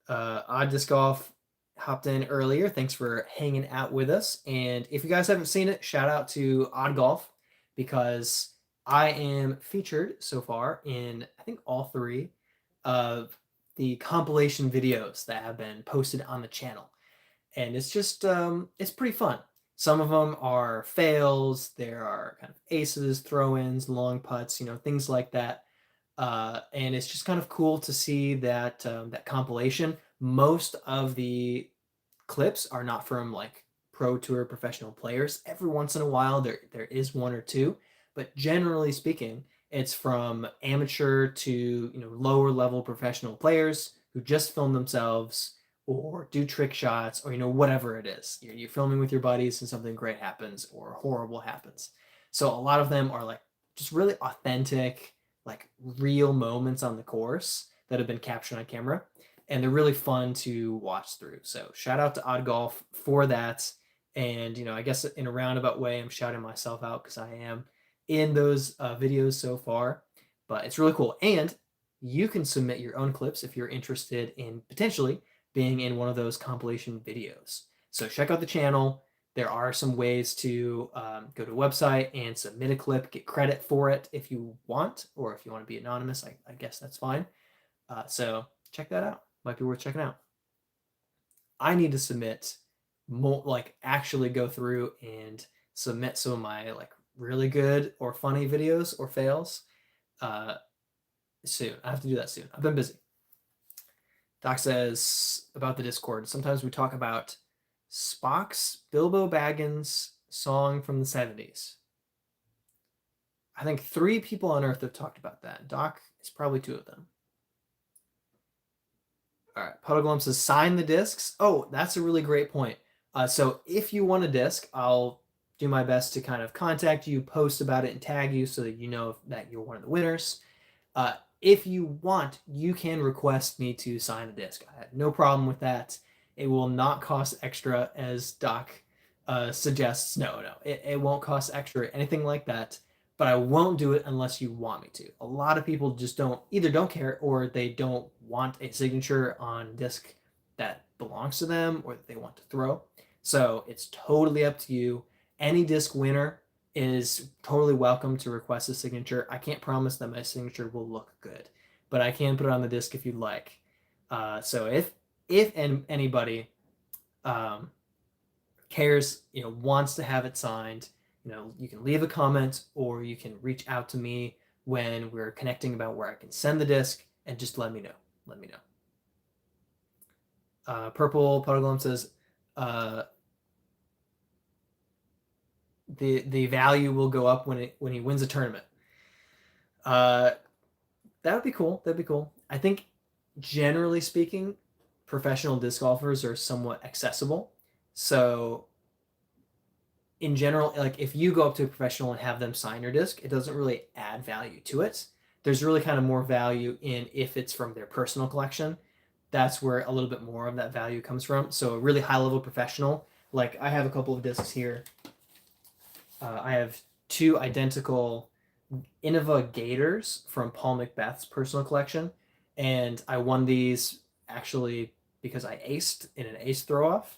Odd Disc Golf hopped in earlier. Thanks for hanging out with us. And if you guys haven't seen it, shout out to Odd Golf, because I am featured so far in, I think, all 3 of the compilation videos that have been posted on the channel. And it's just, it's pretty fun. Some of them are fails. There are kind of aces, throw-ins, long putts, things like that. And it's just kind of cool to see that that compilation. Most of the clips are not from like pro tour professional players. Every once in a while there is 1 or 2, but generally speaking, it's from amateur to lower level professional players who just film themselves or do trick shots or whatever it is. You're filming with your buddies and something great happens or horrible happens. So a lot of them are like just really authentic, like real moments on the course that have been captured on camera, and they're really fun to watch through. So shout out to Odd Golf for that. And I guess in a roundabout way, I'm shouting myself out because I am in those videos so far, but it's really cool. And you can submit your own clips if you're interested in potentially being in one of those compilation videos. So check out the channel. There are some ways to go to a website and submit a clip, get credit for it if you want, or if you want to be anonymous, I guess that's fine. So check that out. Might be worth checking out. I need to submit more, like actually go through and submit some of my like really good or funny videos or fails soon. I have to do that soon. I've been busy. Doc says about the Discord, sometimes we talk about Spock's Bilbo Baggins song from the 70s. I think 3 people on Earth have talked about that. Doc is probably 2 of them. All right, Puddleglum says, sign the discs. Oh, that's a really great point. So if you want a disc, I'll do my best to kind of contact you, post about it, and tag you so that you know that you're one of the winners. If you want, you can request me to sign a disc. I have no problem with that. It will not cost extra, as Doc suggests. No, it won't cost extra, anything like that. But I won't do it unless you want me to. A lot of people just either don't care or they don't want a signature on disc that belongs to them or that they want to throw. So it's totally up to you. Any disc winner is totally welcome to request a signature. I can't promise that my signature will look good, but I can put it on the disc if you'd like. So if anybody cares, wants to have it signed, you can leave a comment or you can reach out to me when we're connecting about where I can send the disc, and just let me know. Purple Puddleglum says, the value will go up when he wins a tournament. That would be cool. I think generally speaking, professional disc golfers are somewhat accessible. So in general, like if you go up to a professional and have them sign your disc, it doesn't really add value to it. There's really kind of more value in if it's from their personal collection. That's where a little bit more of that value comes from. So a really high level professional, like I have a couple of discs here. I have 2 identical Innova Gators from Paul Macbeth's personal collection, and I won these actually because I aced in an ace throw-off,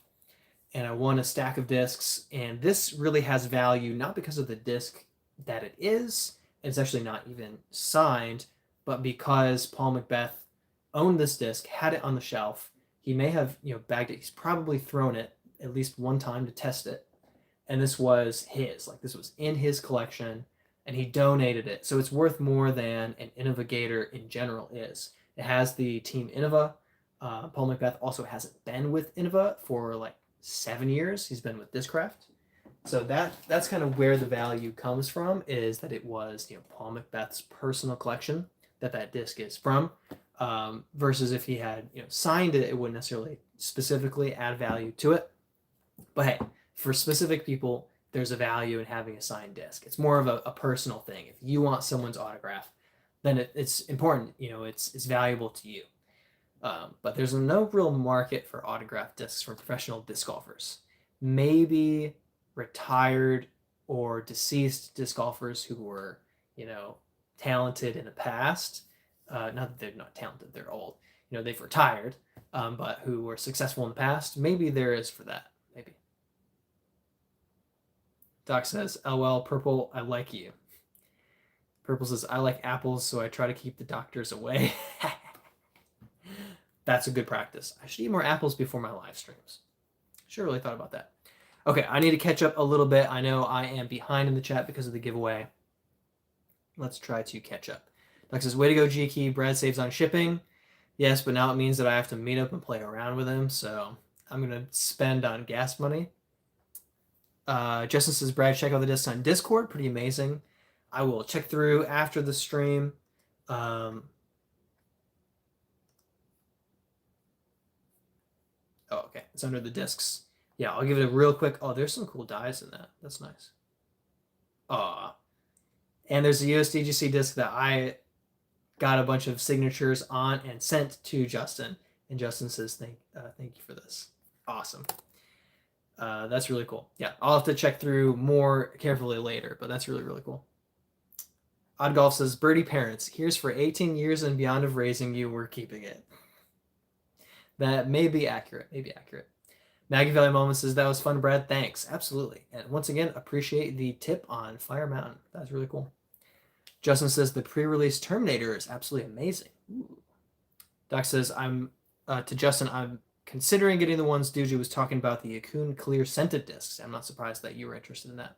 and I won a stack of discs. And this really has value not because of the disc that it is, it's actually not even signed, but because Paul Macbeth owned this disc, had it on the shelf. He may have bagged it. He's probably thrown it at least one time to test it, and this was his. Like this was in his collection, and he donated it. So it's worth more than an Innova Gator in general is. It has the Team Innova. Paul Macbeth also hasn't been with Innova for like 7 years. He's been with Discraft. So that's kind of where the value comes from, is that it was, Paul Macbeth's personal collection that disc is from. Versus if he had, signed it, it wouldn't necessarily specifically add value to it. But hey, for specific people, there's a value in having a signed disc. It's more of a personal thing. If you want someone's autograph, then it's important. It's valuable to you. But there's no real market for autographed discs from professional disc golfers. Maybe retired or deceased disc golfers who were, talented in the past. Not that they're not talented, they're old. They've retired, but who were successful in the past. Maybe there is for that. Maybe. Doc says, LOL, Purple, I like you. Purple says, I like apples, so I try to keep the doctors away. That's a good practice. I should eat more apples before my live streams. Should really thought about that. Okay, I need to catch up a little bit. I know I am behind in the chat because of the giveaway. Let's try to catch up. Doc says, way to go, G-Key. Brad saves on shipping. Yes, but now it means that I have to meet up and play around with him, so I'm going to spend on gas money. Justin says, Brad, check out the discs on Discord. Pretty amazing. I will check through after the stream. Oh, okay. It's under the discs. Yeah, I'll give it a real quick. Oh, there's some cool dies in that. That's nice. Aw. And there's a USDGC disc that I got a bunch of signatures on and sent to Justin. And Justin says, thank you for this. Awesome. That's really cool. Yeah, I'll have to check through more carefully later, but that's really, really cool. Odd Golf says, Birdie parents, here's for 18 years and beyond of raising you, we're keeping it. That may be accurate. Maggie Valley Moment says, that was fun, Brad. Thanks. Absolutely. And once again, appreciate the tip on Fire Mountain. That's really cool. Justin says, the pre-release Terminator is absolutely amazing. Ooh. Doc says, to Justin, I'm considering getting the ones Duji was talking about, the Akun Clear Scented discs. I'm not surprised that you were interested in that.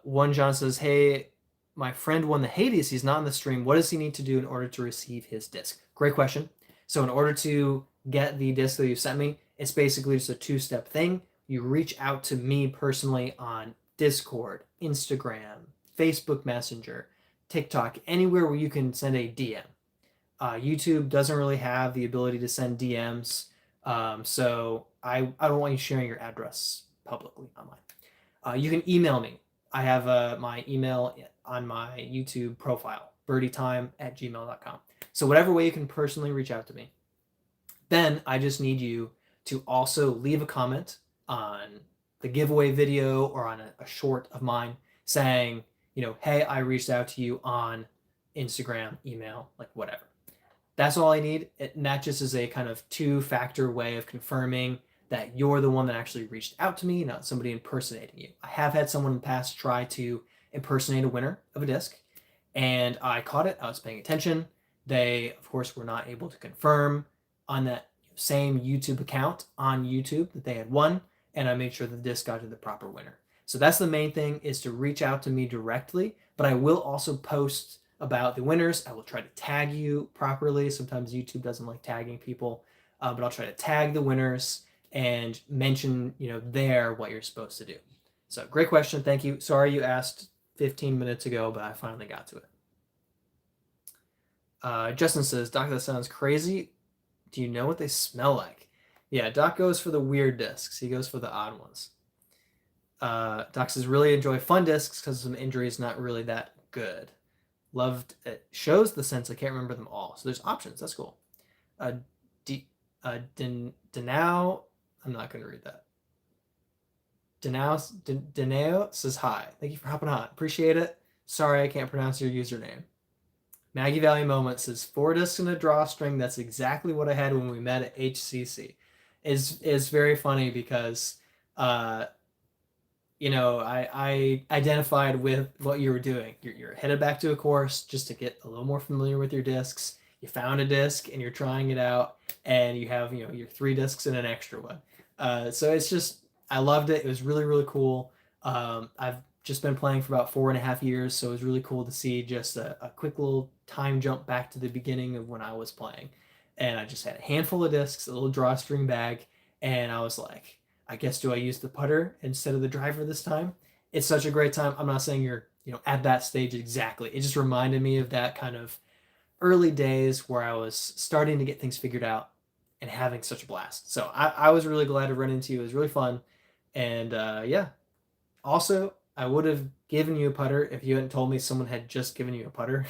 One John says, hey, my friend won the Hades. He's not in the stream. What does he need to do in order to receive his disc? Great question. So in order to get the disc that you sent me, it's basically just a two-step thing. You reach out to me personally on Discord, Instagram, Facebook Messenger, TikTok, anywhere where you can send a DM. YouTube doesn't really have the ability to send DMs, so I don't want you sharing your address publicly online. You can email me. I have my email on my YouTube profile, birdietime@gmail.com. So whatever way you can personally reach out to me. Then I just need you to also leave a comment on the giveaway video or on a short of mine saying, hey, I reached out to you on Instagram, email, like whatever. That's all I need. And that just is a kind of two-factor way of confirming that you're the one that actually reached out to me, not somebody impersonating you. I have had someone in the past try to impersonate a winner of a disc, and I caught it. I was paying attention. They, of course, were not able to confirm on that same YouTube account on YouTube that they had won, and I made sure the disc got to the proper winner. So that's the main thing, is to reach out to me directly, but I will also post about the winners. I will try to tag you properly. Sometimes YouTube doesn't like tagging people, but I'll try to tag the winners and mention, there what you're supposed to do. So great question. Thank you. Sorry you asked 15 minutes ago, but I finally got to it. Justin says, Doc, that sounds crazy. Do you know what they smell like? Yeah, Doc goes for the weird discs. He goes for the odd ones. Doc says, really enjoy fun discs because some injuries not really that good. Loved it. Shows the sense. I can't remember them all. So there's options. That's cool. Denau, I'm not going to read that. Denau says hi. Thank you for hopping on. Appreciate it. Sorry I can't pronounce your username. Maggie Valley Moment says 4 discs and a drawstring. That's exactly what I had when we met at HCC. Is very funny because I identified with what you were doing. You're headed back to a course just to get a little more familiar with your discs. You found a disc and you're trying it out, and you have your 3 discs and an extra one. So it's just, I loved it. It was really, really cool. I've just been playing for about 4.5 years, so it was really cool to see just a quick little time jump back to the beginning of when I was playing. And I just had a handful of discs, a little drawstring bag, and I was like, I guess, do I use the putter instead of the driver this time? It's such a great time. I'm not saying you're, at that stage exactly. It just reminded me of that kind of early days where I was starting to get things figured out and having such a blast. So I was really glad to run into you. It was really fun. And yeah, also, I would have given you a putter if you hadn't told me someone had just given you a putter.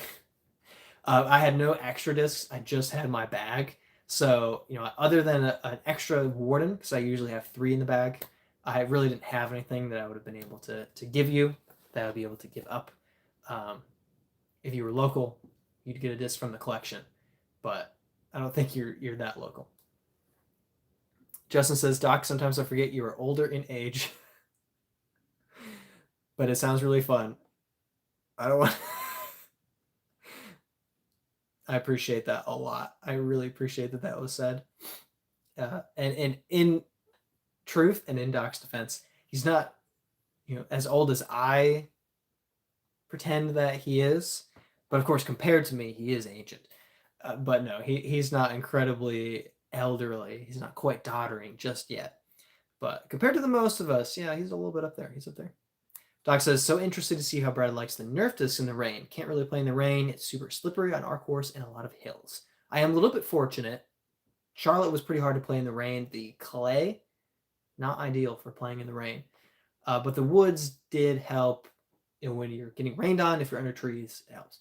I had no extra discs. I just had my bag. So, other than an extra Warden, because I usually have 3 in the bag, I really didn't have anything that I would have been able to give you that I would be able to give up. If you were local, you'd get a disc from the collection, but I don't think you're that local. Justin says, Doc, sometimes I forget you are older in age, but it sounds really fun. I don't want. I appreciate that a lot. I really appreciate that was said. And in truth and in Doc's defense, he's not, as old as I pretend that he is, but of course, compared to me, he is ancient. But no, he's not incredibly elderly. He's not quite doddering just yet. But compared to the most of us, yeah, he's a little bit up there. He's up there. Doc says, so interested to see how Brad likes the Nerf discs in the rain. Can't really play in the rain. It's super slippery on our course and a lot of hills. I am a little bit fortunate. Charlotte was pretty hard to play in the rain. The clay, not ideal for playing in the rain. But the woods did help. When you're getting rained on, if you're under trees, it helps.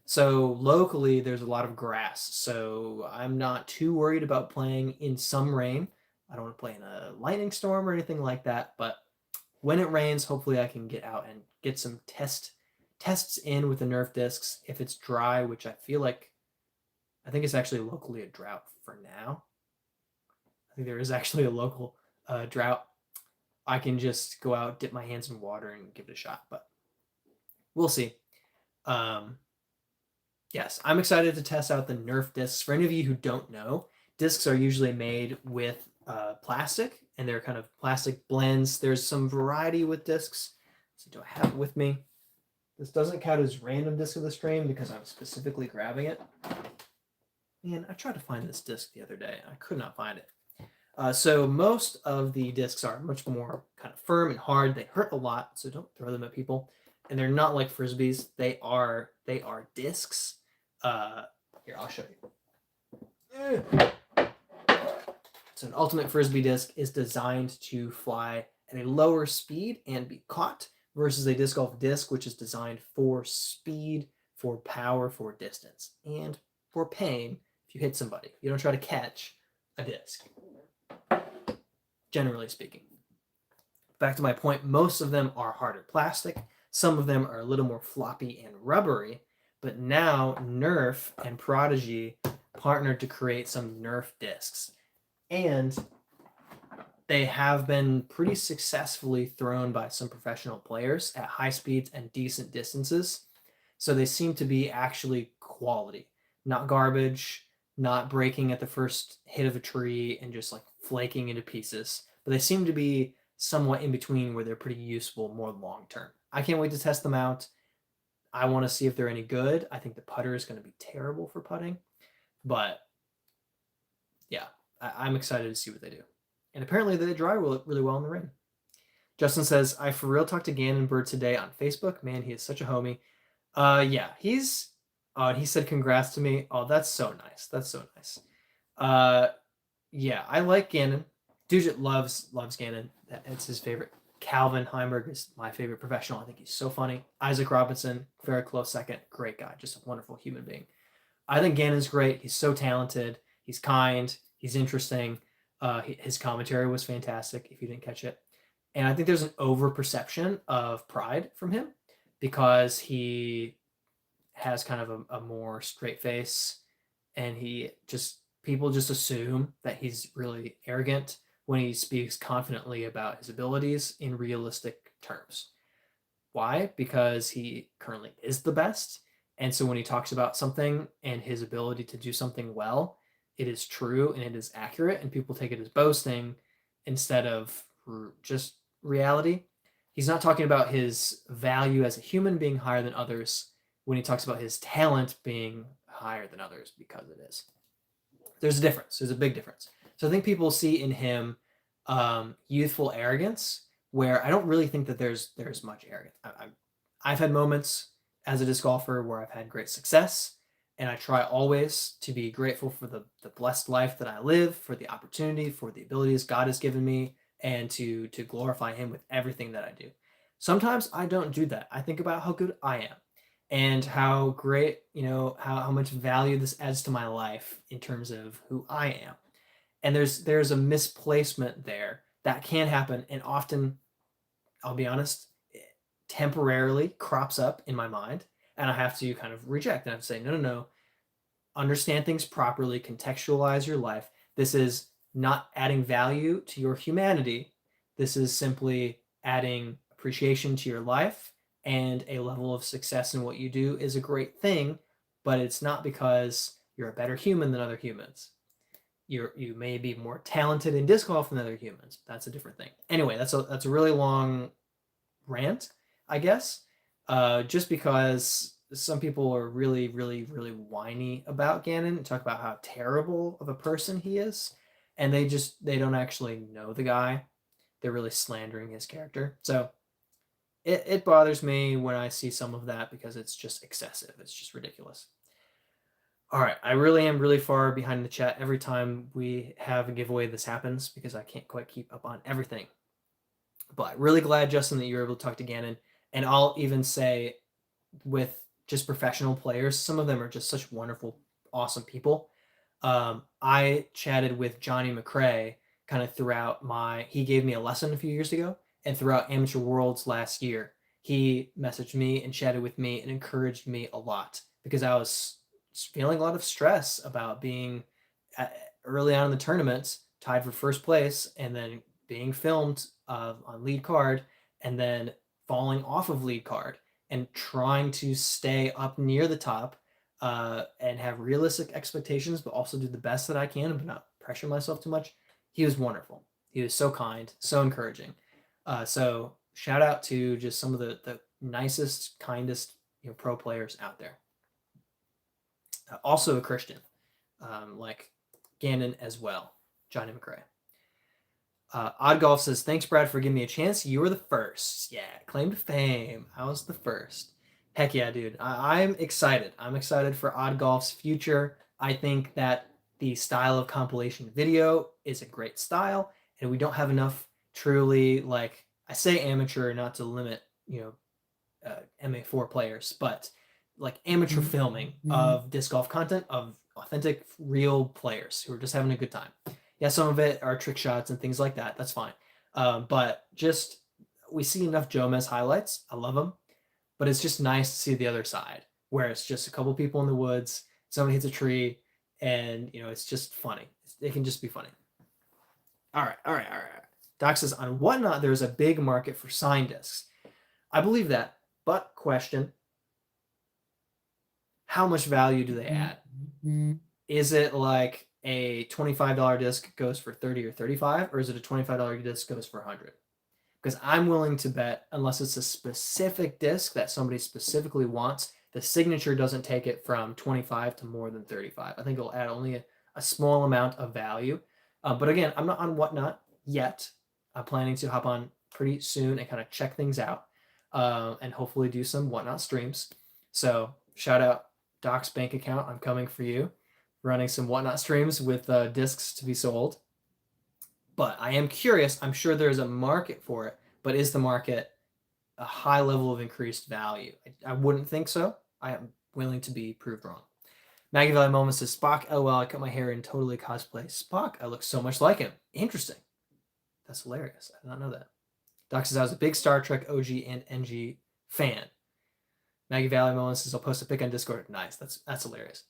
So locally, there's a lot of grass. So I'm not too worried about playing in some rain. I don't want to play in a lightning storm or anything like that. But when it rains, hopefully I can get out and get some tests in with the Nerf discs. If it's dry, which I think it's actually locally a drought for now. I think there is actually a local drought. I can just go out, dip my hands in water, and give it a shot. But we'll see. Yes, I'm excited to test out the Nerf discs. For any of you who don't know, discs are usually made with plastic, and they're kind of plastic blends. There's some variety with discs. So do I have it with me? This doesn't count as random disc of the stream because I'm specifically grabbing it. Man, I tried to find this disc the other day. I could not find it. So most of the discs are much more kind of firm and hard. They hurt a lot, so don't throw them at people. And they're not like frisbees. They are discs. Here, I'll show you. So an ultimate frisbee disc is designed to fly at a lower speed and be caught versus a disc golf disc, which is designed for speed, for power, for distance, and for pain if you hit somebody. You don't try to catch a disc, generally speaking. Back to my point, most of them are harder plastic. Some of them are a little more floppy and rubbery, but now Nerf and Prodigy partnered to create some Nerf discs. And they have been pretty successfully thrown by some professional players at high speeds and decent distances. So they seem to be actually quality, not garbage, not breaking at the first hit of a tree and just like flaking into pieces. But they seem to be somewhat in between where they're pretty useful more long term. I can't wait to test them out. I want to see if they're any good. I think the putter is going to be terrible for putting. But yeah, I'm excited to see what they do. And apparently they dry really well in the rain. Justin says, I for real talked to Gannon Bird today on Facebook. Man, he is such a homie. Yeah, he said congrats to me. Oh, that's so nice. That's so nice. Yeah, I like Gannon. Dude loves Gannon. It's his favorite. Calvin Heimberg is my favorite professional. I think he's so funny. Isaac Robinson, very close second. Great guy. Just a wonderful human being. I think Gannon's great. He's so talented. He's kind. He's interesting. His commentary was fantastic, if you didn't catch it. And I think there's an over-perception of pride from him because he has kind of a more straight face, and people just assume that he's really arrogant when he speaks confidently about his abilities in realistic terms. Why? Because he currently is the best. And so when he talks about something and his ability to do something well, it is true and it is accurate, and people take it as boasting instead of just reality. He's not talking about his value as a human being higher than others when he talks about his talent being higher than others, because it is. There's a difference. There's a big difference. So I think people see in him youthful arrogance where I don't really think that there's much arrogance. I've had moments as a disc golfer where I've had great success, and I try always to be grateful for the blessed life that I live, for the opportunity, for the abilities God has given me, and to glorify Him with everything that I do. Sometimes I don't do that. I think about how good I am and how great, how much value this adds to my life in terms of who I am. And there's a misplacement there that can happen, and often, I'll be honest, it temporarily crops up in my mind, and I have to kind of reject, and I have to say, no, no, no, understand things properly, contextualize your life. This is not adding value to your humanity. This is simply adding appreciation to your life, and a level of success in what you do is a great thing, but it's not because you're a better human than other humans. You may be more talented in disc golf than other humans. That's a different thing. Anyway, that's a really long rant, I guess. Just because some people are really, really, really whiny about Gannon and talk about how terrible of a person he is, and they don't actually know the guy. They're really slandering his character. So it bothers me when I see some of that because it's just excessive. It's just ridiculous. All right, I really am really far behind the chat every time we have a giveaway. This happens because I can't quite keep up on everything. But really glad, Justin, that you were able to talk to Gannon. And I'll even say, with just professional players, some of them are just such wonderful, awesome people. I chatted with Johnny McCrae kind of throughout he gave me a lesson a few years ago, and throughout Amateur Worlds last year, he messaged me and chatted with me and encouraged me a lot because I was feeling a lot of stress about being early on in the tournament, tied for first place, and then being filmed on lead card, and then falling off of lead card and trying to stay up near the top and have realistic expectations, but also do the best that I can, but not pressure myself too much. He was wonderful. He was so kind, so encouraging. So shout out to just some of the nicest, kindest pro players out there. Also a Christian, like Gannon as well, Johnny McCrae. Odd Golf says, thanks, Brad, for giving me a chance. You were the first. Yeah, claim to fame. I was the first. Heck yeah, dude. I'm excited. I'm excited for Odd Golf's future. I think that the style of compilation video is a great style, and we don't have enough truly, like, I say amateur not to limit, MA4 players, but like amateur filming of disc golf content of authentic, real players who are just having a good time. Yeah, some of it are trick shots and things like that. That's fine. But just we see enough Jomez highlights. I love them, but it's just nice to see the other side where it's just a couple people in the woods, somebody hits a tree, and it's just funny. It can just be funny. All right. Doc says, on Whatnot, there's a big market for sign discs. I believe that, but question, how much value do they add? Is it like a $25 disc goes for 30 or 35, or is it a $25 disc goes for 100? Because I'm willing to bet, unless it's a specific disc that somebody specifically wants, the signature doesn't take it from 25 to more than 35. I think it'll add only a small amount of value. But again, I'm not on Whatnot yet. I'm planning to hop on pretty soon and kind of check things out and hopefully do some Whatnot streams. So shout out Doc's bank account. I'm coming for you. Running some Whatnot streams with discs to be sold. But I am curious. I'm sure there's a market for it, but is the market a high level of increased value? I wouldn't think so. I am willing to be proved wrong. Maggie Valley Moment says, Spock, LOL, I cut my hair in totally cosplay Spock. I look so much like him. Interesting. That's hilarious. I did not know that. Doc says, I was a big Star Trek OG and NG fan. Maggie Valley Moment says, I'll post a pic on Discord. Nice. That's hilarious.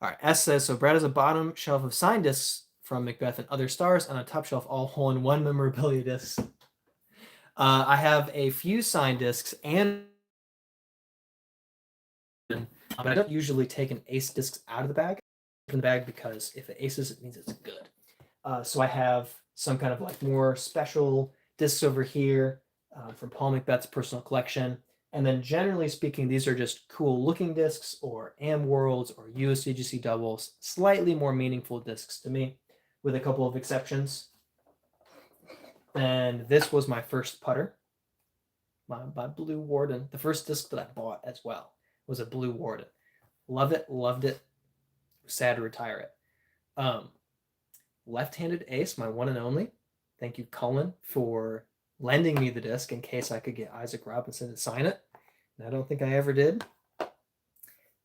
All right. S says, so Brad has a bottom shelf of signed discs from Macbeth and other stars, and a top shelf all hole-in-one memorabilia discs. I have a few signed discs, but I don't usually take an ace discs out of the bag from the bag because if it aces, it means it's good. So I have some kind of like more special discs over here from Paul Macbeth's personal collection. And then generally speaking, these are just cool looking discs or AM Worlds or USDGC doubles, slightly more meaningful discs to me, with a couple of exceptions. Then this was my first putter, my Blue Warden. The first disc that I bought as well was a Blue Warden. Loved it, loved it. Sad to retire it. Left-handed ace, my one and only. Thank you, Cullen, for lending me the disc in case I could get Isaac Robinson to sign it. And I don't think I ever did.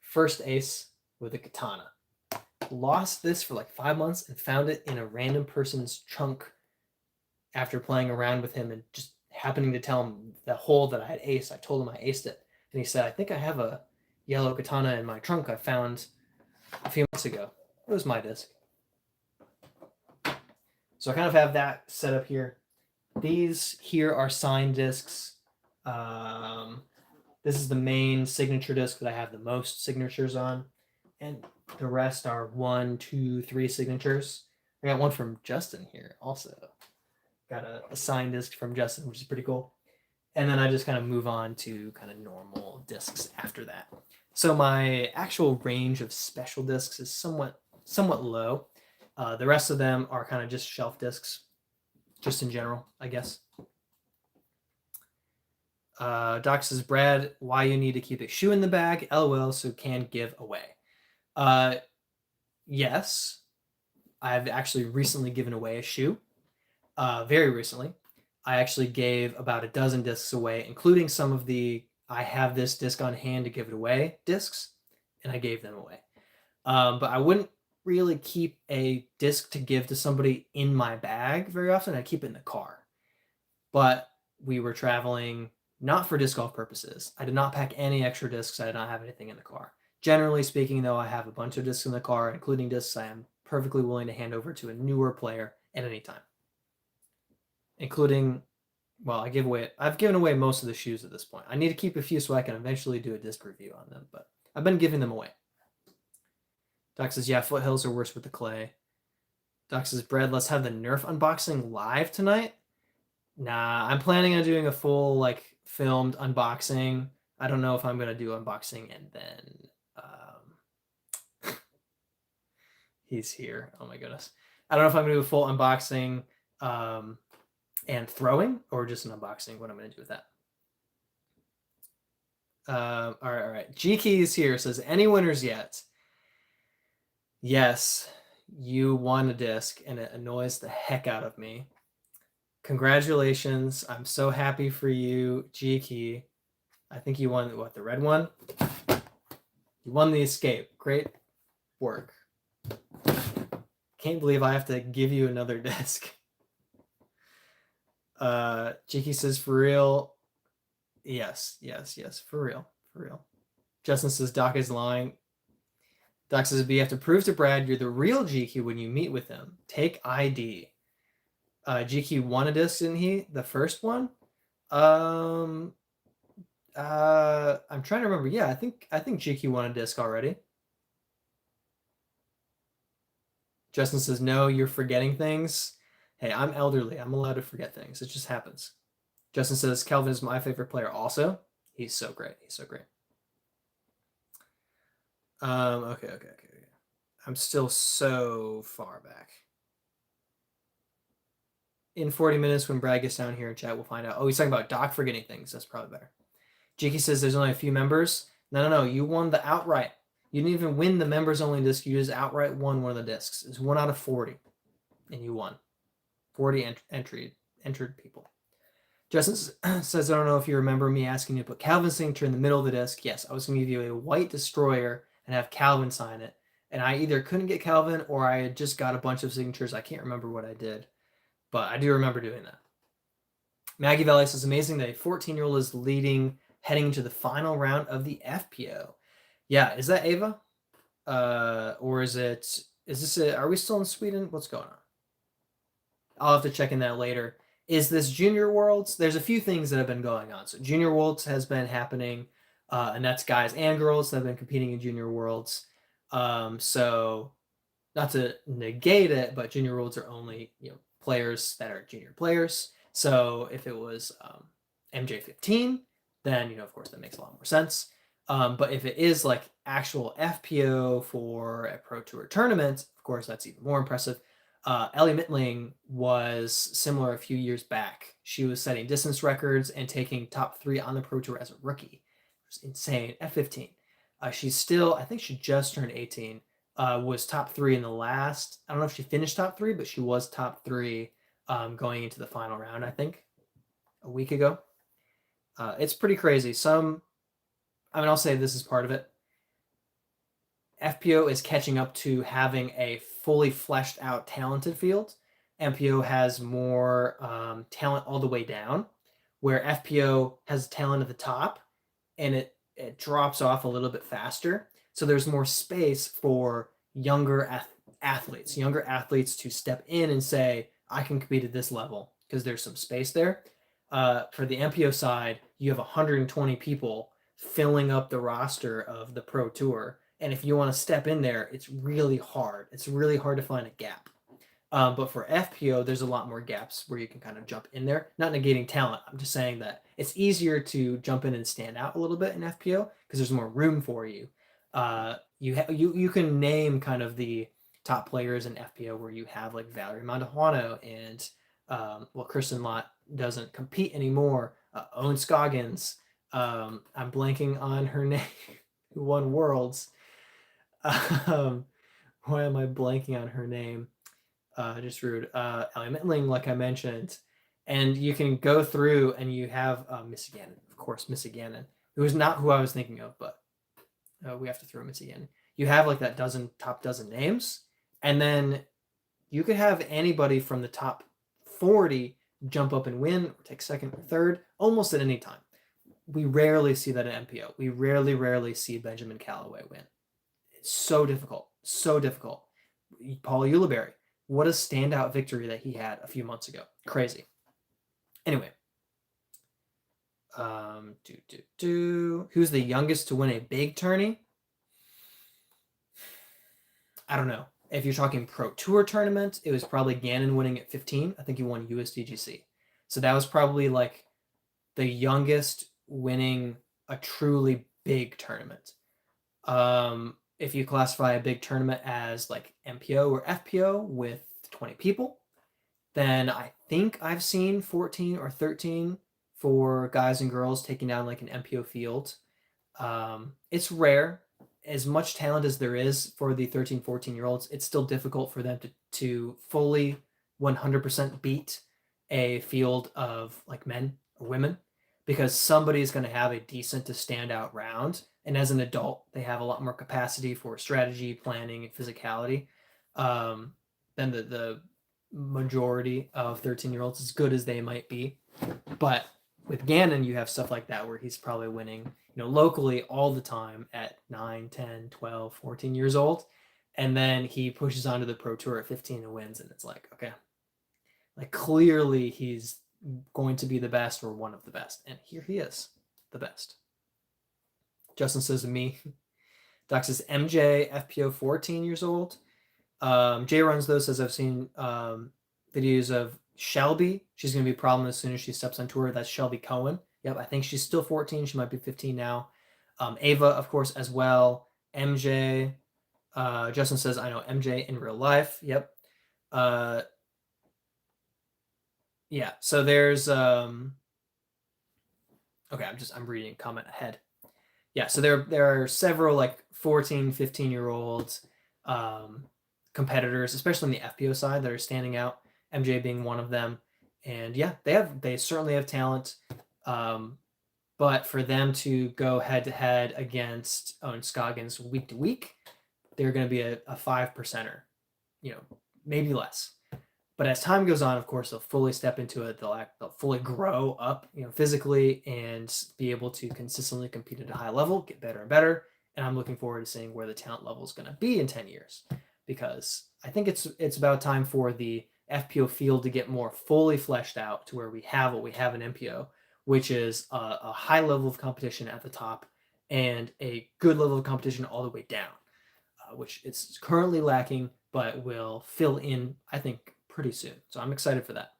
First ace with a katana. Lost this for like 5 months and found it in a random person's trunk after playing around with him and just happening to tell him the hole that I had aced. I told him I aced it. And he said, I think I have a yellow katana in my trunk I found a few months ago. It was my disc. So I kind of have that set up here. These here are signed discs. This is the main signature disc that I have the most signatures on. And the rest are 1, 2, 3 signatures. I got one from Justin here also. Got a signed disc from Justin, which is pretty cool. And then I just kind of move on to kind of normal discs after that. So my actual range of special discs is somewhat low. The rest of them are kind of just shelf discs, just in general, I guess. Doc says, Brad, why you need to keep a shoe in the bag? LOL, so can give away. Yes, I've actually recently given away a shoe. Very recently. I actually gave about a dozen discs away, including some of the I have this disc on hand to give it away discs, and I gave them away. But I wouldn't really keep a disc to give to somebody in my bag very often. I keep it in the car. But we were traveling not for disc golf purposes. I did not pack any extra discs. I did not have anything in the car. Generally speaking, though, I have a bunch of discs in the car, including discs I am perfectly willing to hand over to a newer player at any time. Including, well, I've given away most of the shoes at this point. I need to keep a few so I can eventually do a disc review on them, but I've been giving them away. Doc says, yeah, foothills are worse with the clay. Doc says, Brad, let's have the Nerf unboxing live tonight. Nah, I'm planning on doing a full, like, filmed unboxing. I don't know if I'm going to do unboxing and then... he's here. Oh, my goodness. I don't know if I'm going to do a full unboxing and throwing or just an unboxing, what I'm going to do with that. All right. G-Key is here. Says, any winners yet? Yes, you won a disc, and it annoys the heck out of me. Congratulations. I'm so happy for you, G-Key. I think you won, what, the red one? You won the escape. Great work. Can't believe I have to give you another disc. G-Key says, for real. Yes, for real. Justin says, Doc is lying. Doc says, but you have to prove to Brad you're the real GQ when you meet with him. Take ID. GQ won a disc, didn't he? The first one? I'm trying to remember. Yeah, I think GQ won a disc already. Justin says, no, you're forgetting things. Hey, I'm elderly. I'm allowed to forget things. It just happens. Justin says, Calvin is my favorite player also. He's so great. Okay. I'm still so far back. In 40 minutes when Brad gets down here in chat, we'll find out. Oh, he's talking about Doc forgetting things. That's probably better. Jiki says there's only a few members. No. You won the outright. You didn't even win the members only disc. You just outright won one of the discs. It's 1 out of 40. And you won. 40 entered people. Justin says, I don't know if you remember me asking you to put Calvin's signature in the middle of the disc. Yes, I was going to give you a white destroyer and have Calvin sign it. And I either couldn't get Calvin or I had just got a bunch of signatures. I can't remember what I did. But I do remember doing that. Maggie Valley says, amazing that a 14-year-old is leading heading into the final round of the FPO. Yeah, is that Ava? Or are we still in Sweden? What's going on? I'll have to check in that later. Is this Junior Worlds? There's a few things that have been going on. So Junior Worlds has been happening, and that's guys and girls that have been competing in Junior Worlds. So not to negate it, but Junior Worlds are only players that are junior players. So if it was MJ15, then of course that makes a lot more sense. But if it is like actual FPO for a Pro Tour tournament, of course that's even more impressive. Ellie Mittling was similar a few years back. She was setting distance records and taking top 3 on the Pro Tour as a rookie. It was insane at 15. She's still, I think she just turned 18. Was top 3 in the last. I don't know if she finished top 3, but she was top 3 going into the final round, I think, a week ago. It's pretty crazy. I'll say this is part of it. FPO is catching up to having a fully fleshed out talented field. MPO has more talent all the way down, where FPO has talent at the top and it drops off a little bit faster. So there's more space for younger athletes to step in and say, I can compete at this level because there's some space there. For the MPO side, you have 120 people filling up the roster of the Pro Tour. And if you want to step in there, it's really hard. It's really hard to find a gap. But for FPO, there's a lot more gaps where you can kind of jump in there. Not negating talent. I'm just saying that it's easier to jump in and stand out a little bit in FPO because there's more room for you. You can name kind of the top players in FPO where you have like Valerie Mandajuano and Kristen Lott doesn't compete anymore. Owen Scoggins. I'm blanking on her name. Who won Worlds? Why am I blanking on her name? Just rude. Ellie Mittling, like I mentioned, and you can go through and you have Missy Gannon, of course, Missy Gannon, who is not who I was thinking of, but we have to throw Missy Gannon. You have like that top dozen names, and then you could have anybody from the top 40 jump up and win or take second or third almost at any time. We rarely see that in MPO. We rarely see Benjamin Callaway win. It's so difficult. Paul Ulibarri, what a standout victory that he had a few months ago. Crazy. Anyway. Who's the youngest to win a big tourney? I don't know. If you're talking Pro Tour tournament, it was probably Gannon winning at 15. I think he won USDGC. So that was probably like the youngest winning a truly big tournament. If you classify a big tournament as like MPO or FPO with 20 people, then I think I've seen 14 or 13 for guys and girls taking down like an MPO field. It's rare. As much talent as there is for the 13, 14-year-olds, it's still difficult for them to fully 100% beat a field of like men or women because somebody's going to have a decent to stand out round. And as an adult, they have a lot more capacity for strategy, planning, and physicality than the majority of 13-year-olds, as good as they might be. But with Gannon, you have stuff like that where he's probably winning, locally all the time at 9, 10, 12, 14 years old. And then he pushes onto the Pro Tour at 15 and wins. And it's like, okay, like clearly he's going to be the best or one of the best. And here he is, the best. Justin says to me, Doc says MJ, FPO 14 years old. Jay Runs, though, says I've seen videos of Shelby. She's going to be a problem as soon as she steps on tour. That's Shelby Cohen. Yep, I think she's still 14. She might be 15 now. Ava, of course, as well. MJ. Justin says, I know MJ in real life. Yep. Yeah, so there's... okay, I'm reading a comment ahead. Yeah, so there are several like 14, 15-year-olds competitors, especially in the FPO side, that are standing out. MJ being one of them. And yeah, they certainly have talent. But for them to go head to head against Owen Scoggins week to week, they're going to be a 5%er, maybe less. But as time goes on, of course, they'll fully step into it. They'll fully grow up, physically and be able to consistently compete at a high level, get better and better. And I'm looking forward to seeing where the talent level is going to be in 10 years, because I think it's about time for the FPO field to get more fully fleshed out to where we have what we have in MPO, which is a high level of competition at the top and a good level of competition all the way down, which it's currently lacking, but will fill in, I think, pretty soon. So I'm excited for that.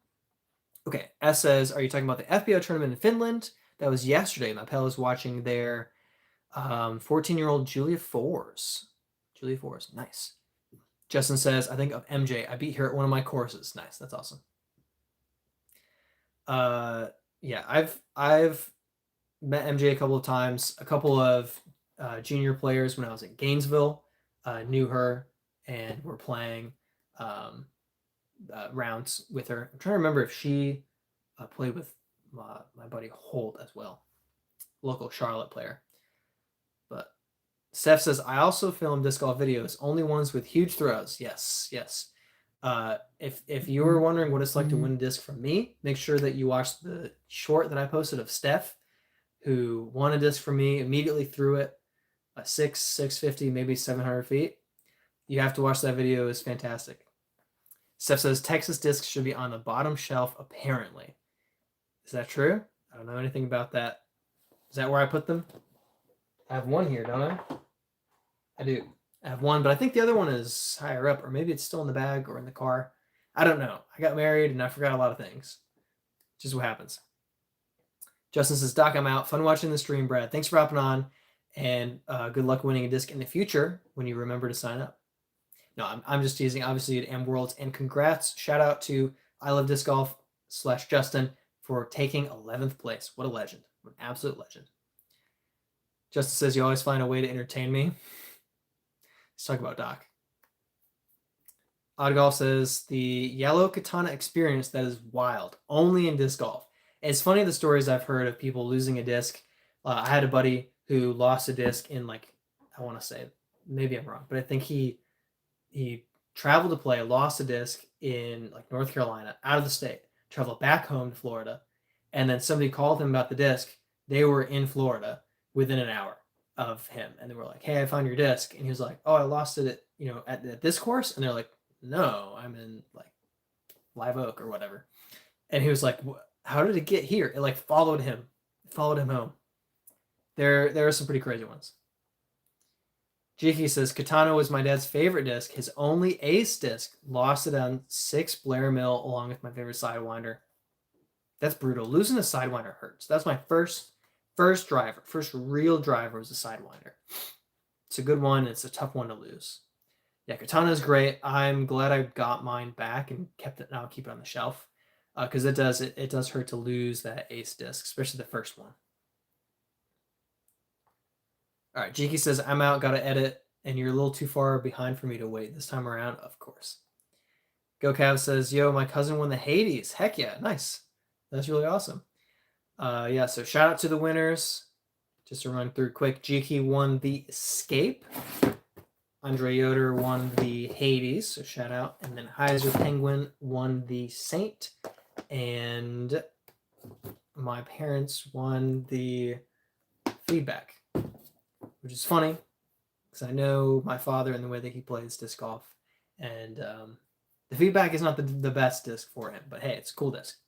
Okay, S says, are you talking about the FPO tournament in Finland? That was yesterday. My pal was watching their 14-year-old Julia Fours. Nice. Justin says, I think of MJ. I beat her at one of my courses. Nice. That's awesome. Yeah, I've met MJ a couple of times. A couple of junior players when I was in Gainesville knew her and were playing rounds with her. I'm trying to remember if she played with my buddy Holt as well, local Charlotte player. But Steph says, I also film disc golf videos, only ones with huge throws. Yes, yes. If you were wondering what it's like to win a disc from me, make sure that you watch the short that I posted of Steph, who won a disc from me, immediately threw it 650, maybe 700 feet. You have to watch that video. It's fantastic. Steph says, Texas discs should be on the bottom shelf, apparently. Is that true? I don't know anything about that. Is that where I put them? I have one here, don't I? I do. I have one, but I think the other one is higher up, or maybe it's still in the bag or in the car. I don't know. I got married and I forgot a lot of things. Just what happens. Justin says, Doc, I'm out. Fun watching the stream, Brad. Thanks for hopping on, and good luck winning a disc in the future when you remember to sign up. No, I'm just teasing. Obviously at AM Worlds, and congrats. Shout out to I Love Disc Golf / Justin for taking 11th place. What a legend. What an absolute legend. Justin says, you always find a way to entertain me. Let's talk about Doc. Odd Golf says, the yellow katana experience, that is wild. Only in disc golf. It's funny the stories I've heard of people losing a disc. I had a buddy who lost a disc in, like, I want to say, maybe I'm wrong, but I think he traveled to play, lost a disc in like North Carolina, out of the state, traveled back home to Florida, and then somebody called him about the disc. They were in Florida within an hour of him, and they were like, hey, I found your disc. And he was like, oh, I lost it at this course. And they're like, no, I'm in like Live Oak or whatever. And he was like, how did it get here? It like followed him home. There are some pretty crazy ones. Jiki says, Katana was my dad's favorite disc. His only ace disc. Lost it on 6 Blair Mill along with my favorite Sidewinder. That's brutal. Losing a Sidewinder hurts. That's my first driver. First real driver was a Sidewinder. It's a good one. It's a tough one to lose. Yeah, Katana is great. I'm glad I got mine back and kept it. Now I'll keep it on the shelf because it does hurt to lose that ace disc, especially the first one. All right, Jiki says, I'm out, got to edit, and you're a little too far behind for me to wait this time around. Of course. Go Cav says, yo, my cousin won the Hades. Heck yeah, nice. That's really awesome. Yeah, so shout out to the winners. Just to run through quick, Jiki won the Escape. Andre Yoder won the Hades, so shout out. And then Heiser Penguin won the Saint. And my parents won the Feedback, which is funny because I know my father and the way that he plays disc golf. And the Feedback is not the best disc for him, but hey, it's a cool disc.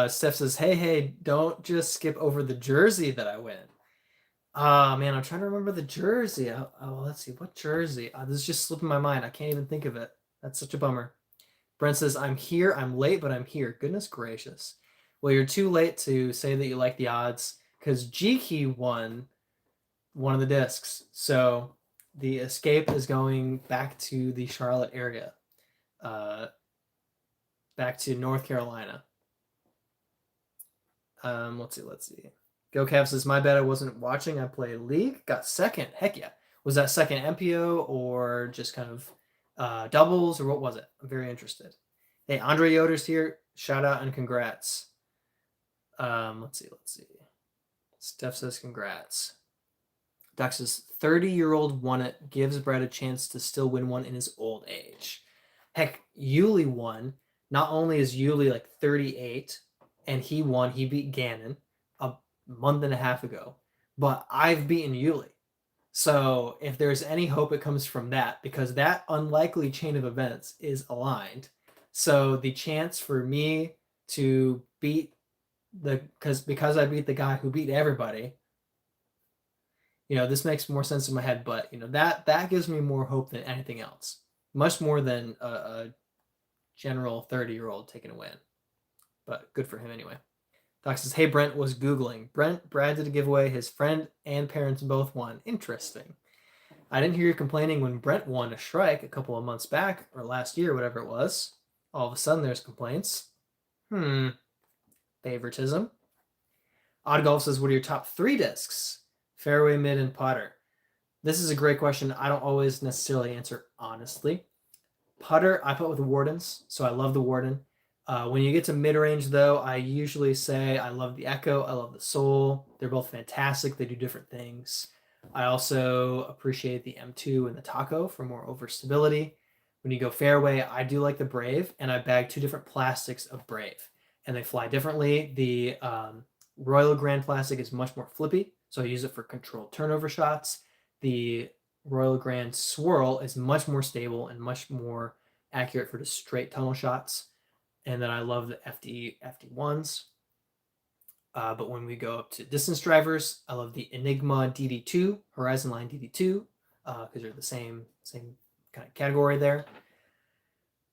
Steph says, hey, don't just skip over the jersey that I win. Man, I'm trying to remember the jersey. Let's see, what jersey? This is just slipping my mind. I can't even think of it. That's such a bummer. Brent says, I'm here. I'm late, but I'm here. Goodness gracious. Well, you're too late to say that you like the odds because Jiki won one of the discs. So the Escape is going back to the Charlotte area, back to North Carolina. Let's see. Go Cav says, my bad, I wasn't watching. I played League. Got second. Heck yeah. Was that second MPO or just kind of doubles or what was it? I'm very interested. Hey, Andre Yoder's here. Shout out and congrats. Let's see. Steph says congrats. Doc says 30-year-old won it. Gives Brad a chance to still win one in his old age. Heck, Yuli won. Not only is Yuli like 38 and he won, he beat Gannon a month and a half ago, but I've beaten Yuli. So if there's any hope, it comes from that because that unlikely chain of events is aligned. So the chance for me to beat because I beat the guy who beat everybody, this makes more sense in my head, but that gives me more hope than anything else. Much more than a general 30-year-old taking a win. But good for him anyway. Doc says, hey, Brad did a giveaway. His friend and parents both won. Interesting. I didn't hear you complaining when Brent won a strike a couple of months back or last year, whatever it was. All of a sudden, there's complaints. Favoritism. Odd Golf says, what are your top 3 discs? Fairway, mid, and putter. This is a great question. I don't always necessarily answer honestly. Putter, I put with the Wardens, so I love the Warden. When you get to mid-range, though, I usually say I love the Echo, I love the Soul. They're both fantastic. They do different things. I also appreciate the M2 and the Taco for more overstability. When you go fairway, I do like the Brave, and I bag 2 different plastics of Brave, and they fly differently. The Royal Grand Plastic is much more flippy, so I use it for controlled turnover shots. The Royal Grand Swirl is much more stable and much more accurate for the straight tunnel shots. And then I love the FD1s. But when we go up to distance drivers, I love the Enigma DD2, Horizon Line DD2, because they're the same kind of category there.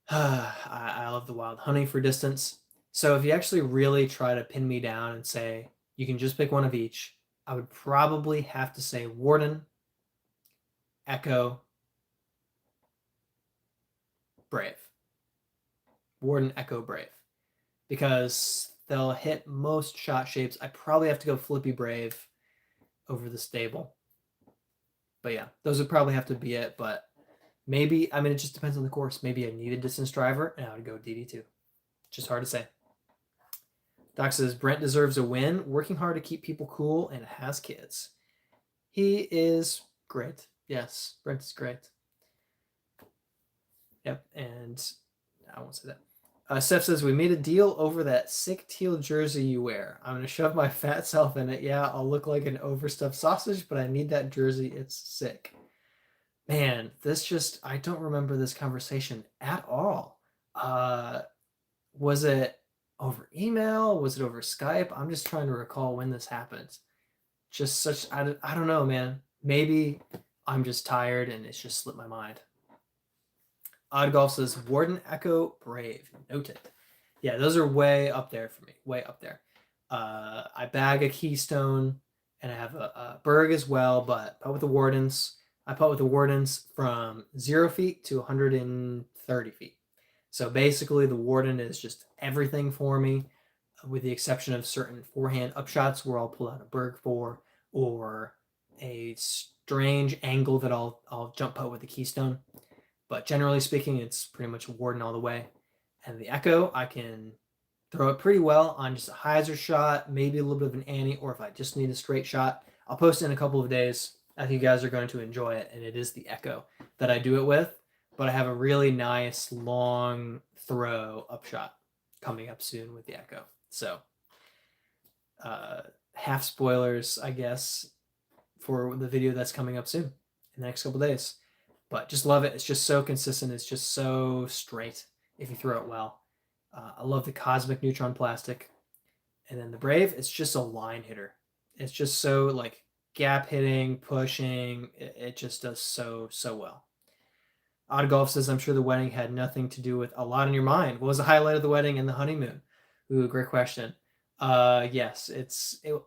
I love the Wild Honey for distance. So if you actually really try to pin me down and say you can just pick one of each, I would probably have to say Warden, Echo, Brave. Warden, Echo, Brave. Because they'll hit most shot shapes. I probably have to go Flippy Brave over the stable. But yeah, those would probably have to be it. But maybe, I mean, it just depends on the course. Maybe I need a distance driver and I would go DD2. Just hard to say. Doc says, Brent deserves a win, working hard to keep people cool and has kids. He is great. Yes, Brent is great. Yep, and I won't say that. Steph says, we made a deal over that sick teal jersey you wear. I'm going to shove my fat self in it. Yeah, I'll look like an overstuffed sausage, but I need that jersey. It's sick. Man, I don't remember this conversation at all. Was it over email? Was it over Skype? I'm just trying to recall when this happened. I don't know, man. Maybe I'm just tired and it's just slipped my mind. Odd Golf says, Warden, Echo, Brave. Noted. Yeah, those are way up there for me. Way up there. I bag a Keystone and I have a Berg as well, but putt with the Wardens. I putt with the Wardens from 0 feet to 130 feet. So basically, the Warden is just everything for me, with the exception of certain forehand upshots where I'll pull out a Berg for, or a strange angle that I'll jump putt with the Keystone. But generally speaking, it's pretty much a Warden all the way. And the Echo, I can throw it pretty well on just a hyzer shot, maybe a little bit of an Annie, or if I just need a straight shot. I'll post it in a couple of days. I think you guys are going to enjoy it, and it is the Echo that I do it with. But I have a really nice long throw upshot coming up soon with the Echo. So half spoilers, I guess, for the video that's coming up soon in the next couple of days. But just love it. It's just so consistent. It's just so straight if you throw it well. I love the Cosmic Neutron Plastic. And then the Brave, it's just a line hitter. It's just so like gap hitting, pushing. It just does so well. Odd Golf says, I'm sure the wedding had nothing to do with a lot on your mind. What was the highlight of the wedding and the honeymoon? Ooh, great question. Yes, it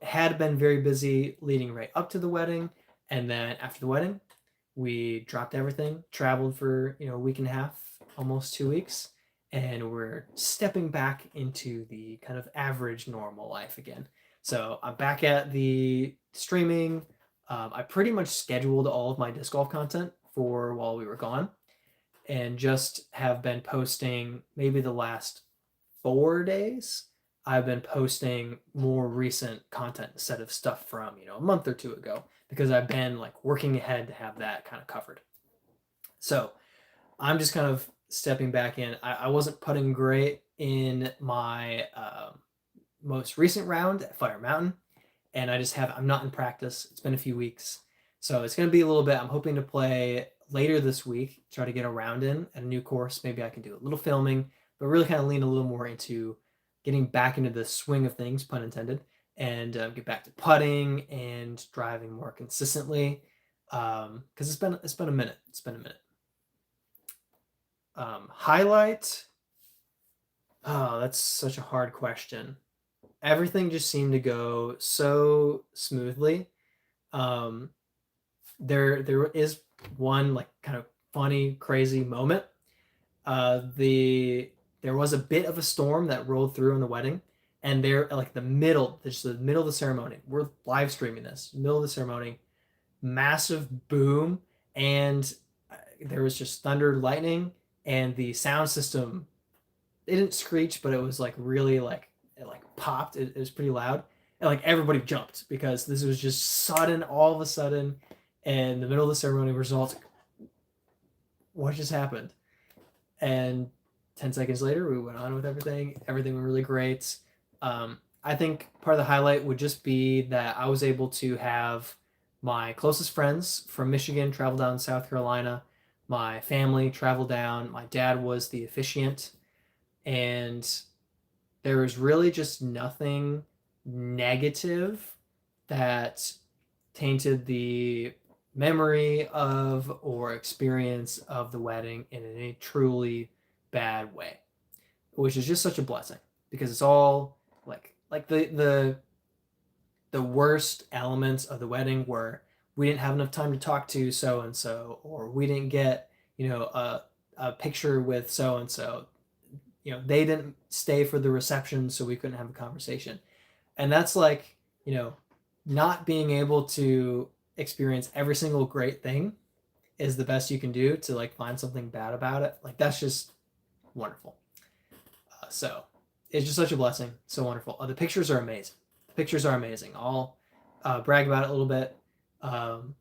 had been very busy leading right up to the wedding. And then after the wedding, we dropped everything, traveled for, a week and a half, almost 2 weeks. And we're stepping back into the kind of average normal life again. So I'm back at the streaming. I pretty much scheduled all of my disc golf content for while we were gone, and just have been posting maybe the last 4 days. I've been posting more recent content instead of stuff from, a month or 2 ago, because I've been like working ahead to have that kind of covered. So I'm just kind of stepping back in. I wasn't putting great in my most recent round at Fire Mountain, and I'm not in practice. It's been a few weeks. So it's going to be a little bit. I'm hoping to play later this week, try to get a round in at a new course. Maybe I can do a little filming, but really kind of lean a little more into getting back into the swing of things, pun intended, and get back to putting and driving more consistently. Because it's been a minute. It's been a minute. Highlight. Oh, that's such a hard question. Everything just seemed to go so smoothly. there is one like kind of funny, crazy moment. There was a bit of a storm that rolled through in the wedding, and they're like just the middle of the ceremony. We're live streaming this, middle of the ceremony, massive boom, and there was just thunder, lightning, and the sound system. It didn't screech, but it was like really like it like popped. It was pretty loud, and like everybody jumped because this was just sudden, all of a sudden, in the middle of the ceremony. Results. What just happened? And 10 seconds later, we went on with everything. Everything went really great. I think part of the highlight would just be that I was able to have my closest friends from Michigan travel down to South Carolina. My family travel down. My dad was the officiant. And there was really just nothing negative that tainted the memory of or experience of the wedding in a truly bad way, which is just such a blessing because it's all like the worst elements of the wedding were we didn't have enough time to talk to so and so, or we didn't get a picture with so and so. They didn't stay for the reception, so we couldn't have a conversation, and that's like not being able to experience every single great thing is the best you can do to like find something bad about it. Like that's just wonderful. So it's just such a blessing. So wonderful. The pictures are amazing. The pictures are amazing. I'll brag about it a little bit. Mrs.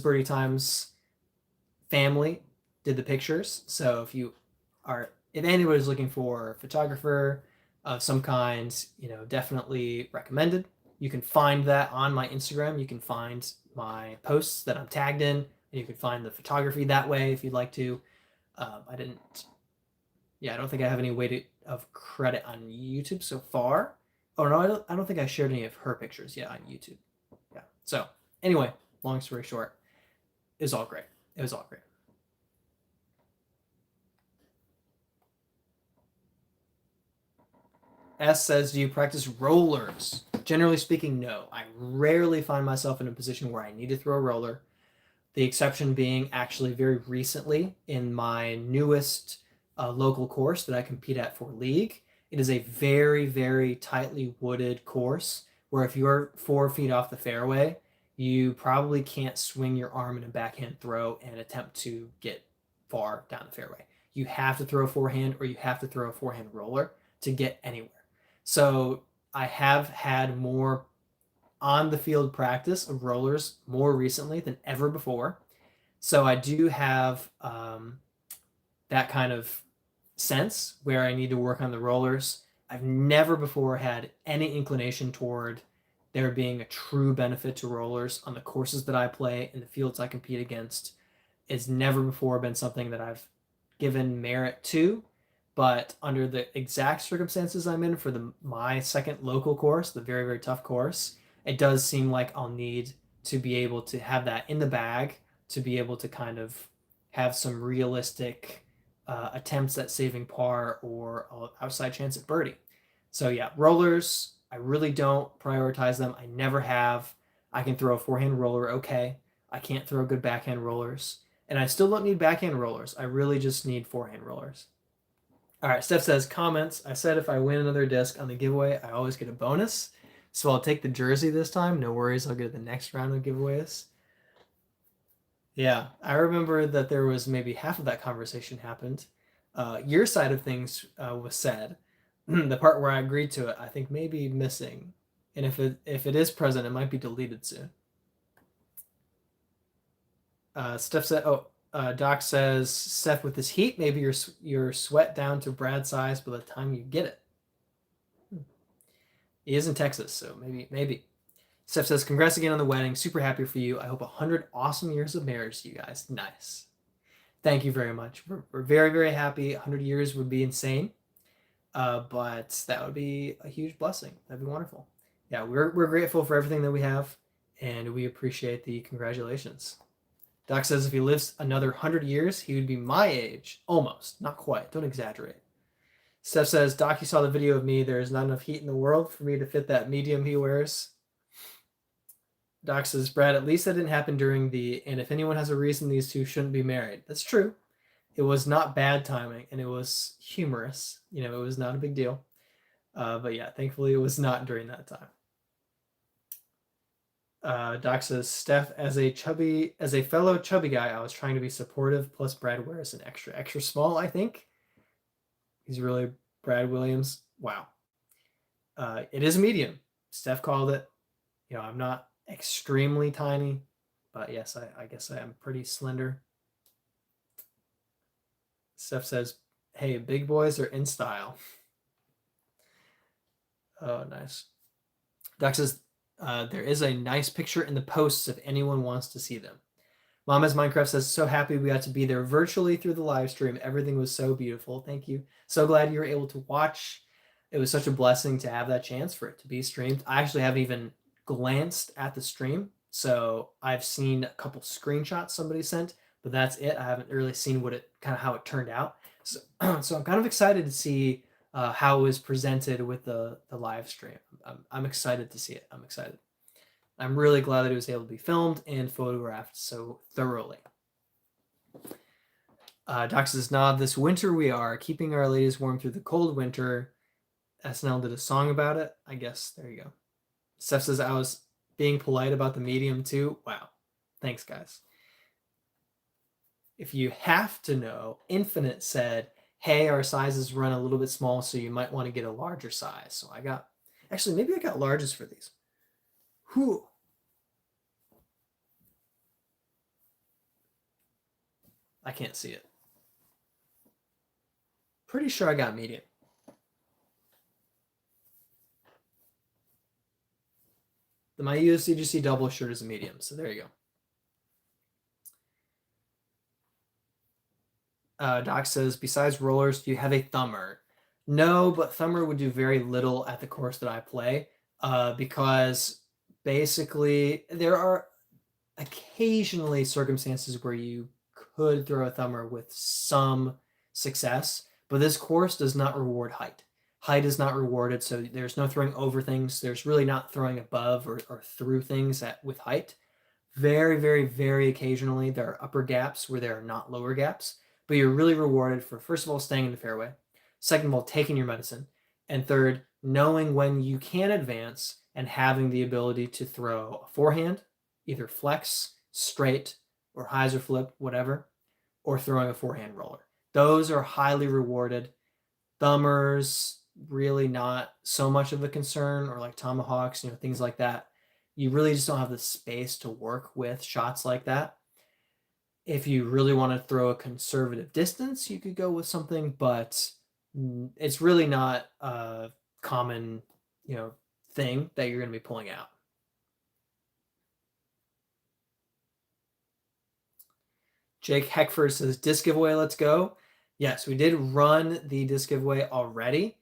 Birdietime's family did the pictures. So if anybody's looking for a photographer of some kind, definitely recommended. You can find that on my Instagram. You can find my posts that I'm tagged in, and you can find the photography that way if you'd like to. I don't think I have any way of credit on YouTube so far. Oh no, I don't think I shared any of her pictures yet on YouTube. Yeah. So anyway, long story short, it was all great. It was all great. S says, do you practice rollers? Generally speaking, no. I rarely find myself in a position where I need to throw a roller. The exception being actually very recently in my newest local course that I compete at for league. It is a very, very tightly wooded course where if you're 4 feet off the fairway, you probably can't swing your arm in a backhand throw and attempt to get far down the fairway. You have to throw a forehand or you have to throw a forehand roller to get anywhere. So I have had more on the field practice of rollers more recently than ever before. So I do have that kind of sense where I need to work on the rollers. I've never before had any inclination toward there being a true benefit to rollers on the courses that I play and the fields I compete against. It's never before been something that I've given merit to. But under the exact circumstances I'm in for my second local course, the very, very tough course, it does seem like I'll need to be able to have that in the bag to be able to kind of have some realistic attempts at saving par or outside chance at birdie. So yeah, rollers, I really don't prioritize them. I never have. I can throw a forehand roller okay. I can't throw good backhand rollers. And I still don't need backhand rollers. I really just need forehand rollers. All right, Steph says, comments. I said if I win another disc on the giveaway, I always get a bonus. So I'll take the jersey this time. No worries, I'll get it the next round of giveaways. Yeah, I remember that there was maybe half of that conversation happened. Your side of things was said. The part where I agreed to it, I think maybe missing. And if it is present, it might be deleted soon. Steph said, Doc says, Steph, with this heat, maybe you're sweat down to Brad's size by the time you get it. He is in Texas, so maybe. Steph says, congrats again on the wedding. Super happy for you. I hope 100 awesome years of marriage to you guys. Nice. Thank you very much. We're very, very happy. 100 years would be insane, but that would be a huge blessing. That'd be wonderful. Yeah, we're grateful for everything that we have, and we appreciate the congratulations. Doc says if he lives another 100 years, he would be my age. Almost. Not quite. Don't exaggerate. Steph says, Doc, you saw the video of me. There is not enough heat in the world for me to fit that medium he wears. Doc says, Brad, at least that didn't happen during the, and if anyone has a reason these two shouldn't be married. That's true. It was not bad timing, and it was humorous. You know, it was not a big deal. But yeah, thankfully it was not during that time. Doc says, Steph, as a fellow chubby guy, I was trying to be supportive. Plus, Brad wears an extra small. I think he's really Brad Williams. Wow. It is a medium. Steph called it. You know, I'm not extremely tiny, but yes, I guess I am pretty slender. Steph says, "Hey, big boys are in style." Oh, nice. Doc says, there is a nice picture in the posts if anyone wants to see them. Mama's Minecraft says, so happy we got to be there virtually through the live stream. Everything was so beautiful. Thank you. So glad you were able to watch. It was such a blessing to have that chance for it to be streamed. I actually haven't even glanced at the stream. So I've seen a couple screenshots somebody sent, but that's it. I haven't really seen how it turned out. So, so I'm kind of excited to see how it was presented with the live stream. I'm excited to see it. I'm excited. I'm really glad that it was able to be filmed and photographed so thoroughly. Doc says, nah, this winter we are keeping our ladies warm through the cold winter. SNL did a song about it. I guess. There you go. Steph says, I was being polite about the medium too. Wow. Thanks, guys. If you have to know, Infinite said, hey, our sizes run a little bit small, so you might want to get a larger size. So maybe I got larges for these. Whew. I can't see it. Pretty sure I got medium. My USDGC double shirt is a medium, so there you go. Doc says, besides rollers, do you have a thumber? No, but thumber would do very little at the course that I play because basically there are occasionally circumstances where you could throw a thumber with some success, but this course does not reward height. Height is not rewarded, so there's no throwing over things. There's really not throwing above or through things with height. Very, very, very occasionally there are upper gaps where there are not lower gaps, but you're really rewarded for, first of all, staying in the fairway, second of all, taking your medicine, and third, knowing when you can advance and having the ability to throw a forehand, either flex, straight, or hyzer flip, whatever, or throwing a forehand roller. Those are highly rewarded. Thumbers, really not so much of a concern, or like tomahawks, things like that. You really just don't have the space to work with shots like that. If you really want to throw a conservative distance, you could go with something, but it's really not a common, thing that you're going to be pulling out. Jake Heckford says, disc giveaway, let's go. Yes, we did run the disc giveaway already.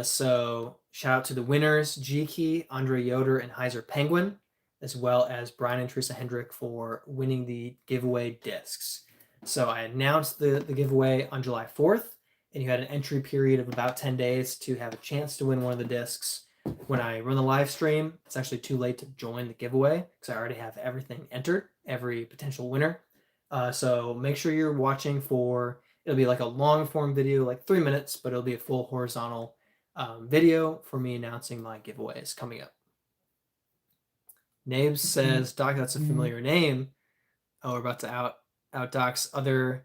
So shout out to the winners, G-Key, Andre Yoder, and Heiser Penguin, as well as Brian and Teresa Hendrick for winning the giveaway discs. So I announced the giveaway on July 4th, and you had an entry period of about 10 days to have a chance to win one of the discs. When I run the live stream, it's actually too late to join the giveaway because I already have everything entered, every potential winner. So make sure you're watching it'll be like a long form video, like 3 minutes, but it'll be a full horizontal video for me announcing my giveaways coming up. Nabes says, Doc, that's a familiar name. Oh, we're about to out Doc's other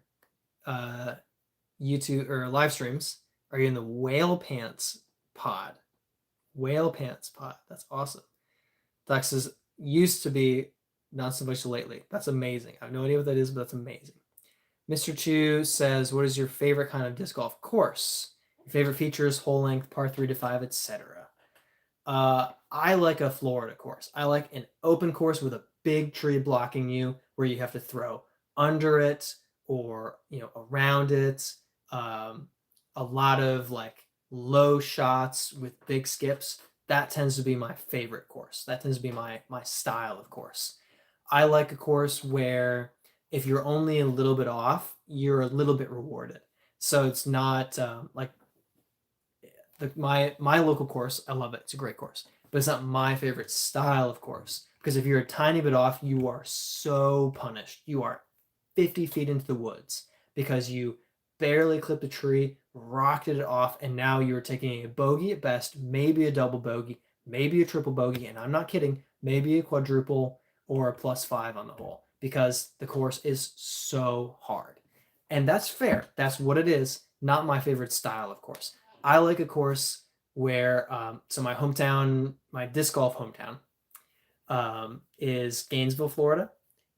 YouTube or live streams. Are you in the Whale Pants pod? Whale Pants pod. That's awesome. Doc says, used to be, not so much lately. That's amazing. I have no idea what that is, but that's amazing. Mr. Chu says, what is your favorite kind of disc golf course? Your favorite features, hole length, par 3 to 5, etc. I like a Florida course. I like an open course with a big tree blocking you where you have to throw under it or around it. A lot of like low shots with big skips. That tends to be my favorite course. That tends to be my style of course. I like a course where if you're only a little bit off, you're a little bit rewarded. So it's not like my local course. I love it. It's a great course, but it's not my favorite style of course. because if you're a tiny bit off, you are so punished. You are 50 feet into the woods because you barely clipped a tree, rocketed it off, and now you're taking a bogey at best, maybe a double bogey, maybe a triple bogey, and I'm not kidding, maybe a quadruple or a +5 on the hole because the course is so hard. And that's fair. That's what it is. Not my favorite style, of course. I like a course where, so my hometown, my disc golf hometown, is Gainesville, Florida.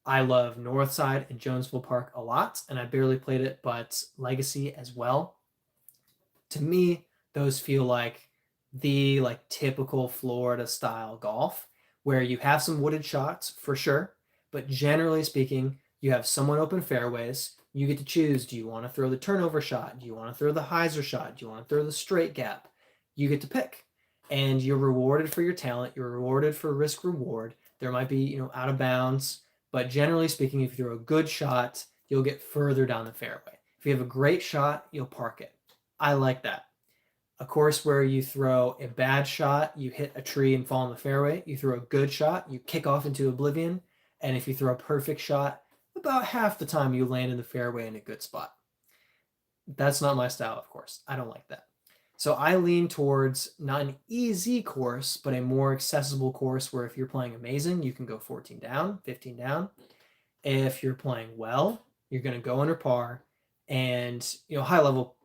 I love Northside and Jonesville Park a lot, and I barely played it, but Legacy as well. To me, those feel like the like typical Florida style golf where you have some wooded shots for sure, but generally speaking, you have somewhat open fairways. You get to choose, do you want to throw the turnover shot? Do you want to throw the hyzer shot? Do you want to throw the straight gap? You get to pick. And you're rewarded for your talent, you're rewarded for risk reward. There might be, out of bounds, but generally speaking, if you throw a good shot, you'll get further down the fairway. If you have a great shot, you'll park it. I like that. A course where you throw a bad shot, you hit a tree and fall in the fairway. You throw a good shot, you kick off into oblivion. And if you throw a perfect shot, about half the time you land in the fairway in a good spot. That's not my style, of course. I don't like that. So I lean towards not an easy course, but a more accessible course where if you're playing amazing, you can go 14 down, 15 down. If you're playing well, you're going to go under par and, high level,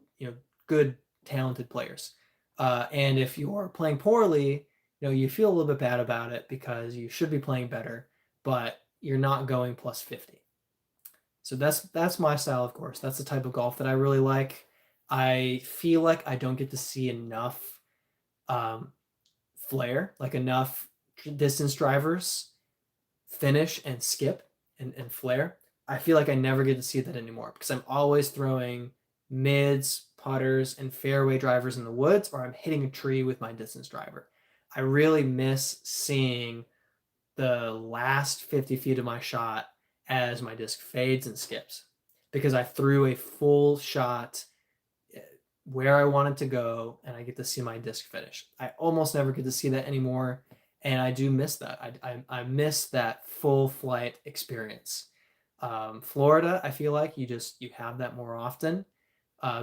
good, talented players. And if you're playing poorly, you feel a little bit bad about it because you should be playing better, but you're not going +50. So that's my style, of course. That's the type of golf that I really like. I feel like I don't get to see enough flair, like enough distance drivers finish and skip and flare. I feel like I never get to see that anymore because I'm always throwing mids, putters, and fairway drivers in the woods, or I'm hitting a tree with my distance driver. I really miss seeing the last 50 feet of my shot as my disc fades and skips because I threw a full shot where I wanted to go and I get to see my disc finish. I almost never get to see that anymore, and I do miss that. I miss that full flight experience. Florida, I feel like you have that more often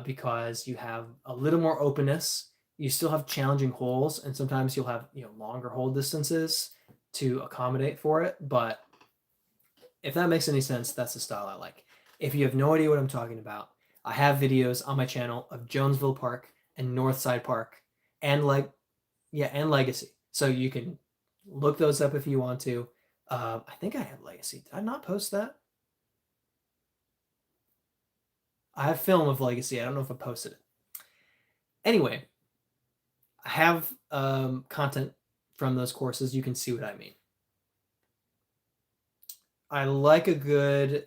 because you have a little more openness. You still have challenging holes, and sometimes you'll have longer hole distances to accommodate for it. But if that makes any sense, that's the style I like. If you have no idea what I'm talking about, I have videos on my channel of Jonesville Park and Northside Park and and Legacy. So you can look those up if you want to. I think I have Legacy. Did I not post that? I have film of Legacy. I don't know if I posted it. Anyway, I have content from those courses. You can see what I mean. I like a good...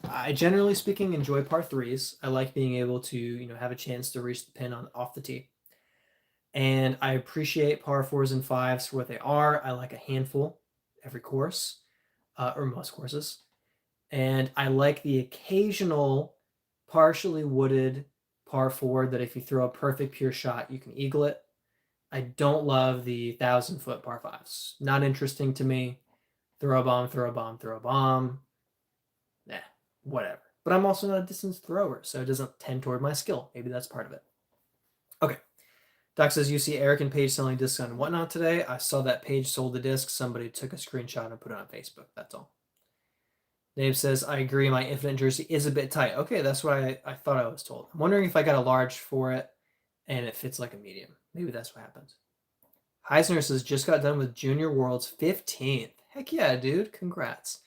I generally speaking enjoy par threes. I like being able to, have a chance to reach the pin off the tee. And I appreciate par fours and fives for what they are. I like a handful every course, or most courses. And I like the occasional partially wooded par four that if you throw a perfect pure shot, you can eagle it. I don't love the 1,000-foot par fives. Not interesting to me. Throw a bomb, throw a bomb, throw a bomb. Nah, whatever. But I'm also not a distance thrower, so it doesn't tend toward my skill. Maybe that's part of it. Okay. Doc says, you see Eric and Paige selling discs on Whatnot today. I saw that Paige sold the disc. Somebody took a screenshot and put it on Facebook. That's all. Dave says, I agree. My Infinite jersey is a bit tight. Okay, that's what I thought I was told. I'm wondering if I got a large for it and it fits like a medium. Maybe that's what happens. Heisner says, just got done with Junior Worlds 15th. Heck yeah, dude. Congrats.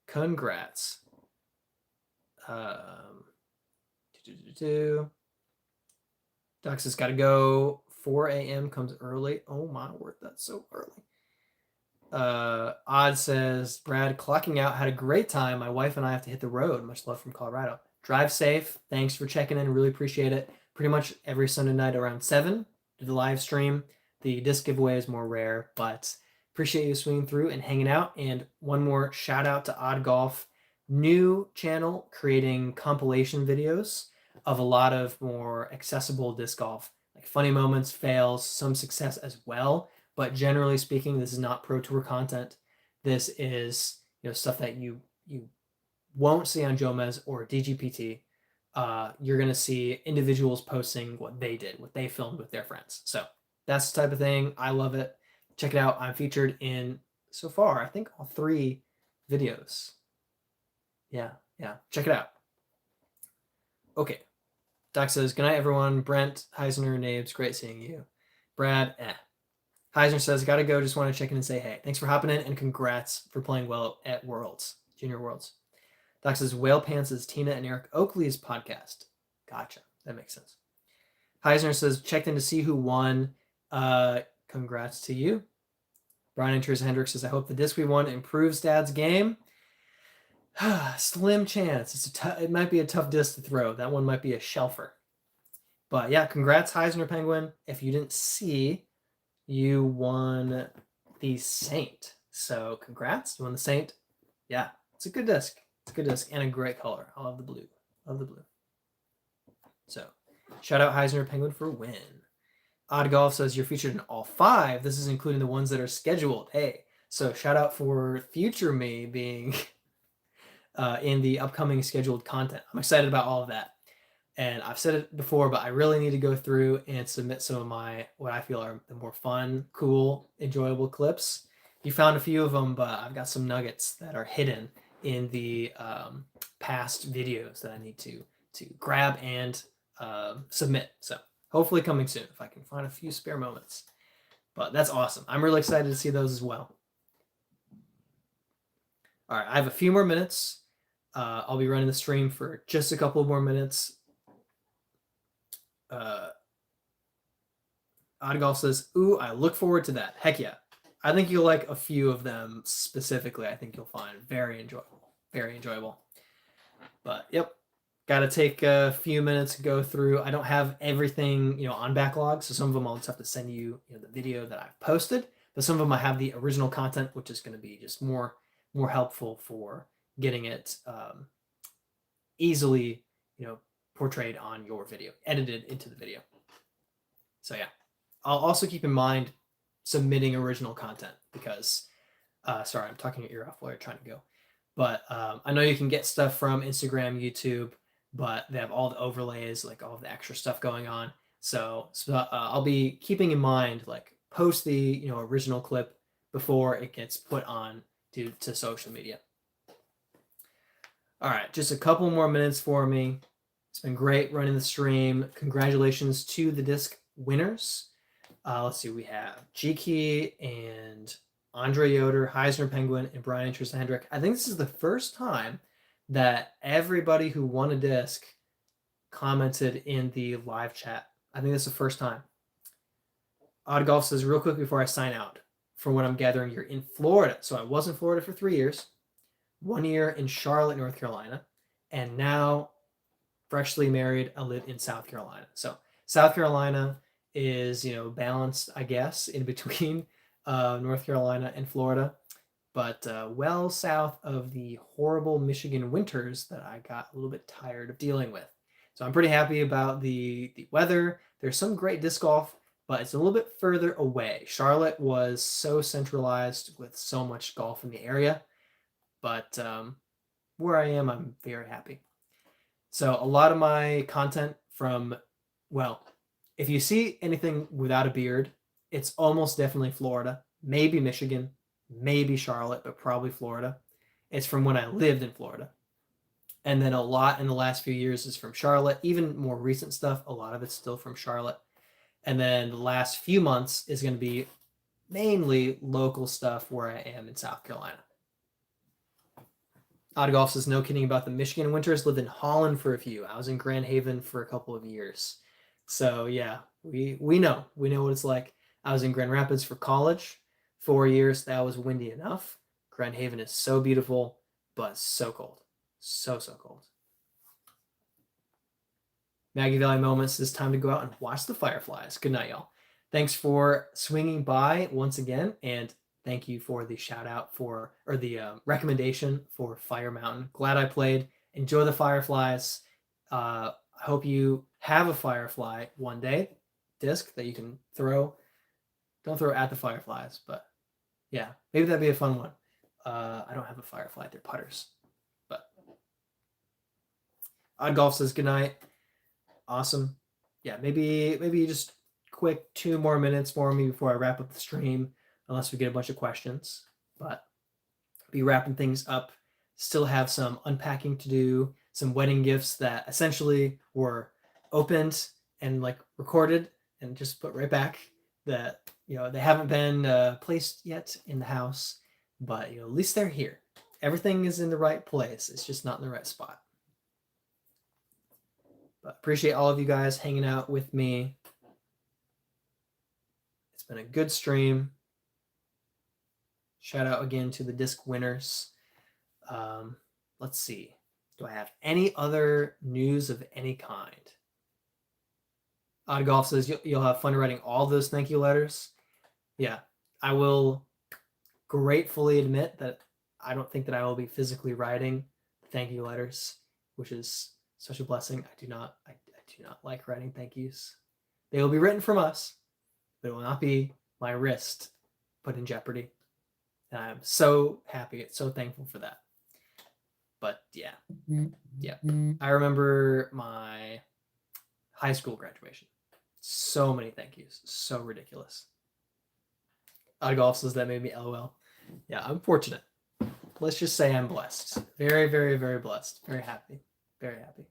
Congrats. Doc says, gotta go. 4 a.m. comes early. Oh my word, that's so early. Odd says, Brad, clocking out, had a great time. My wife and I have to hit the road. Much love from Colorado. Drive safe. Thanks for checking in. Really appreciate it. Pretty much every Sunday night around 7, do the live stream. The disc giveaway is more rare, but appreciate you swinging through and hanging out. And one more shout out to Odd Golf. New channel creating compilation videos of a lot of more accessible disc golf, like funny moments, fails, some success as well. But generally speaking, this is not pro tour content. This is stuff that you won't see on Jomez or DGPT. You're gonna see individuals posting what they did, what they filmed with their friends. So that's the type of thing. I love it. Check it out. I'm featured in, so far, I think all 3 videos. Yeah. Check it out. Okay. Doc says, good night, everyone. Brent, Heisner, Nabes, great seeing you. Brad, Heisner says, gotta go. Just want to check in and say hey. Thanks for hopping in, and congrats for playing well at Worlds, Junior Worlds. Doc says, Whale Pants is Tina and Eric Oakley's podcast. Gotcha. That makes sense. Heisner says, checked in to see who won. Congrats to you. Brian and Teresa Hendricks says, I hope the disc we won improves Dad's game. Slim chance. It might be a tough disc to throw. That one might be a shelfer. But yeah, congrats, Heisner Penguin. If you didn't see, you won the Saint. So congrats. You won the Saint. Yeah, it's a good disc. It's a good disc and a great color. I love the blue. Love the blue. So shout out Heisner Penguin for win. Odd Golf says you're featured in all 5. This is including the ones that are scheduled. Hey, so shout out for future me being in the upcoming scheduled content. I'm excited about all of that. And I've said it before, but I really need to go through and submit some of my, what I feel are the more fun, cool, enjoyable clips. You found a few of them, but I've got some nuggets that are hidden in the past videos that I need to grab and submit. So hopefully coming soon if I can find a few spare moments. But that's awesome. I'm really excited to see those as well. All right, I have a few more minutes. I'll be running the stream for just a couple more minutes. Odd Golf says, ooh, I look forward to that. Heck yeah. I think you'll like a few of them specifically. I think you'll find very enjoyable. Very enjoyable. But yep, got to take a few minutes to go through. I don't have everything, on backlog. So some of them I'll just have to send you, the video that I've posted. But some of them I have the original content, which is going to be just more helpful for getting it easily, portrayed on your video, edited into the video. So yeah, I'll also keep in mind submitting original content because, sorry, I'm talking your ear off while you're trying to go. But I know you can get stuff from Instagram, YouTube, but they have all the overlays, like all the extra stuff going on. So I'll be keeping in mind, like post the original clip before it gets put on to social media. All right, just a couple more minutes for me. It's been great running the stream. Congratulations to the disc winners. Let's see, we have G-Key and Andre Yoder, Heisner Penguin, and Brian Tristan Hendrick. I think this is the first time that everybody who won a disc commented in the live chat. I think this is the first time. Odd Golf says, real quick before I sign out, from what I'm gathering, you're in Florida. So I was in Florida for 3 years, 1 year in Charlotte, North Carolina, and now freshly married, I live in South Carolina. So South Carolina is, balanced, I guess, in between North Carolina and Florida, but well south of the horrible Michigan winters that I got a little bit tired of dealing with. So I'm pretty happy about the weather. There's some great disc golf, but it's a little bit further away. Charlotte was so centralized with so much golf in the area, but where I am, I'm very happy. So a lot of my content from, well, if you see anything without a beard, it's almost definitely Florida, maybe Michigan, maybe Charlotte, but probably Florida. It's from when I lived in Florida. And then a lot in the last few years is from Charlotte. Even more recent stuff, a lot of it's still from Charlotte. And then the last few months is going to be mainly local stuff where I am in South Carolina. Odd Golf says, no kidding about the Michigan winters. Lived in Holland for a few. I was in Grand Haven for a couple of years. So yeah, we know what it's like. I was in Grand Rapids for college, 4 years. That was windy enough. Grand Haven is so beautiful, but so cold. So cold. Maggie Valley Moments, it's time to go out and watch the fireflies. Good night, y'all. Thanks for swinging by once again, and thank you for the shout out the recommendation for Fire Mountain. Glad I played. Enjoy the fireflies. I hope you have a firefly one day, disc that you can throw Don't throw at the fireflies, but yeah, maybe that'd be a fun one. I don't have a firefly, they're putters. But Odd Golf says good night. Awesome. Yeah, maybe just quick 2 more minutes for me before I wrap up the stream, unless we get a bunch of questions. But be wrapping things up. Still have some unpacking to do, some wedding gifts that essentially were opened and like recorded and just put right back, that they haven't been placed yet in the house, but at least they're here. Everything is in the right place. It's just not in the right spot. But appreciate all of you guys hanging out with me. It's been a good stream. Shout out again to the disc winners. Let's see. Do I have any other news of any kind? Odd Golf says you'll have fun writing all those thank you letters. Yeah, I will gratefully admit that I don't think that I will be physically writing thank you letters, which is such a blessing. I do not like writing thank yous. They will be written from us, but it will not be my wrist put in jeopardy. And I'm so happy, so thankful for that. But yeah. I remember my high school graduation. So many thank yous. So ridiculous. Odd Golf says that made me LOL. Yeah, I'm fortunate. Let's just say I'm blessed. Very, very, very blessed. Very happy. Very happy.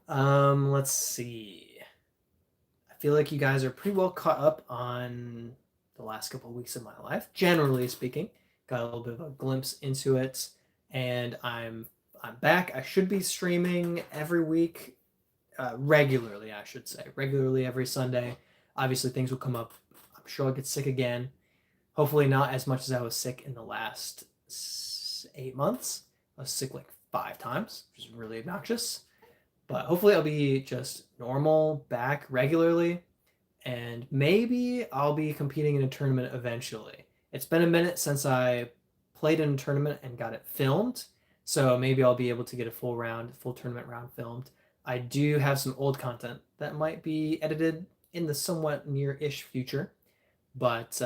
Let's see. I feel like you guys are pretty well caught up on the last couple of weeks of my life, generally speaking. Got a little bit of a glimpse into it, and I'm back. I should be streaming every week, regularly, I should say. Regularly every Sunday. Obviously, things will come up. I'm sure I'll get sick again. Hopefully not as much as I was sick in the last 8 months. I was sick like 5 times, which is really obnoxious. But hopefully I'll be just normal, back regularly, and maybe I'll be competing in a tournament eventually. It's been a minute since I played in a tournament and got it filmed, so maybe I'll be able to get a full tournament round filmed. I do have some old content that might be edited in the somewhat near-ish future, but